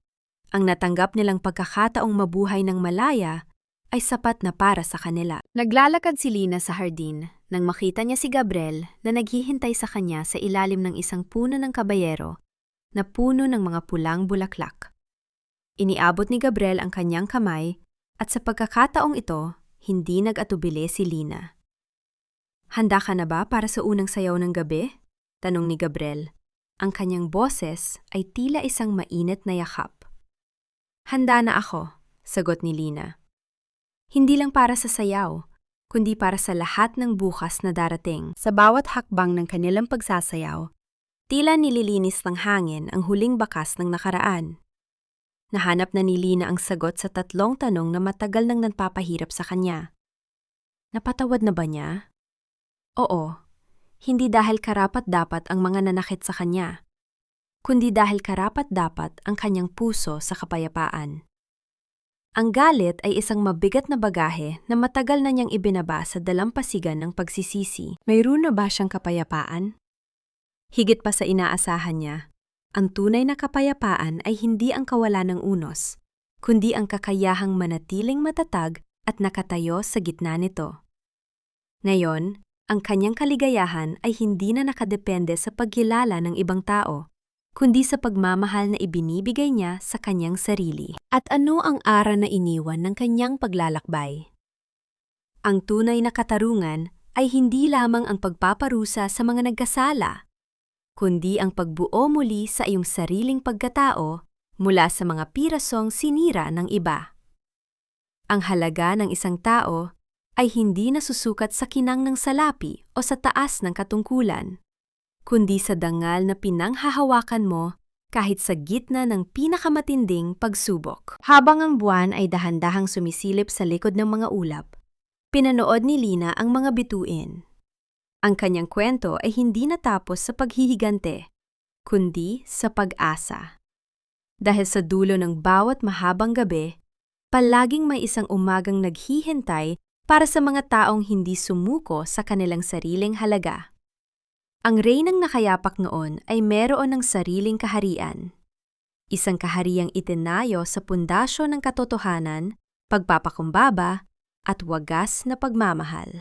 Ang natanggap nilang pagkakataong mabuhay ng malaya ay sapat na para sa kanila. Naglalakad si Lina sa hardin nang makita niya si Gabriel na naghihintay sa kanya sa ilalim ng isang puno ng kabayero na puno ng mga pulang bulaklak. Iniabot ni Gabriel ang kanyang kamay at sa pagkakataong ito, hindi nag-atubili si Lina. Handa ka na ba para sa unang sayaw ng gabi? Tanong ni Gabriel. Ang kanyang boses ay tila isang mainit na yakap. Handa na ako, sagot ni Lina. Hindi lang para sa sayaw, kundi para sa lahat ng bukas na darating. Sa bawat hakbang ng kanilang pagsasayaw, tila nililinis ng hangin ang huling bakas ng nakaraan. Nahanap na ni Lina ang sagot sa 3 tanong na matagal nang nagpapahirap sa kanya. Napatawad na ba niya? Oo, hindi dahil karapat-dapat ang mga nanakit sa kanya, kundi dahil karapat-dapat ang kanyang puso sa kapayapaan. Ang galit ay isang mabigat na bagahe na matagal na niyang ibinaba sa dalampasigan ng pagsisisi. Mayroon na ba siyang kapayapaan? Higit pa sa inaasahan niya, ang tunay na kapayapaan ay hindi ang kawalan ng unos, kundi ang kakayahang manatiling matatag at nakatayo sa gitna nito. Ngayon, ang kanyang kaligayahan ay hindi na nakadepende sa pagkilala ng ibang tao, kundi sa pagmamahal na ibinibigay niya sa kanyang sarili. At ano ang aral na iniwan ng kanyang paglalakbay? Ang tunay na katarungan ay hindi lamang ang pagpaparusa sa mga nagkasala, kundi ang pagbuo muli sa iyong sariling pagkatao mula sa mga pirasong sinira ng iba. Ang halaga ng isang tao ay hindi nasusukat sa kinang ng salapi o sa taas ng katungkulan, kundi sa dangal na pinanghahawakan mo kahit sa gitna ng pinakamatinding pagsubok. Habang ang buwan ay dahan-dahang sumisilip sa likod ng mga ulap, pinanood ni Lina ang mga bituin. Ang kanyang kwento ay hindi natapos sa paghihigante, kundi sa pag-asa. Dahil sa dulo ng bawat mahabang gabi, palaging may isang umagang naghihintay para sa mga taong hindi sumuko sa kanilang sariling halaga. Ang reynang nakayapak noon ay meron ng sariling kaharian. Isang kahariang itinayo sa pundasyo ng katotohanan, pagpapakumbaba, at wagas na pagmamahal.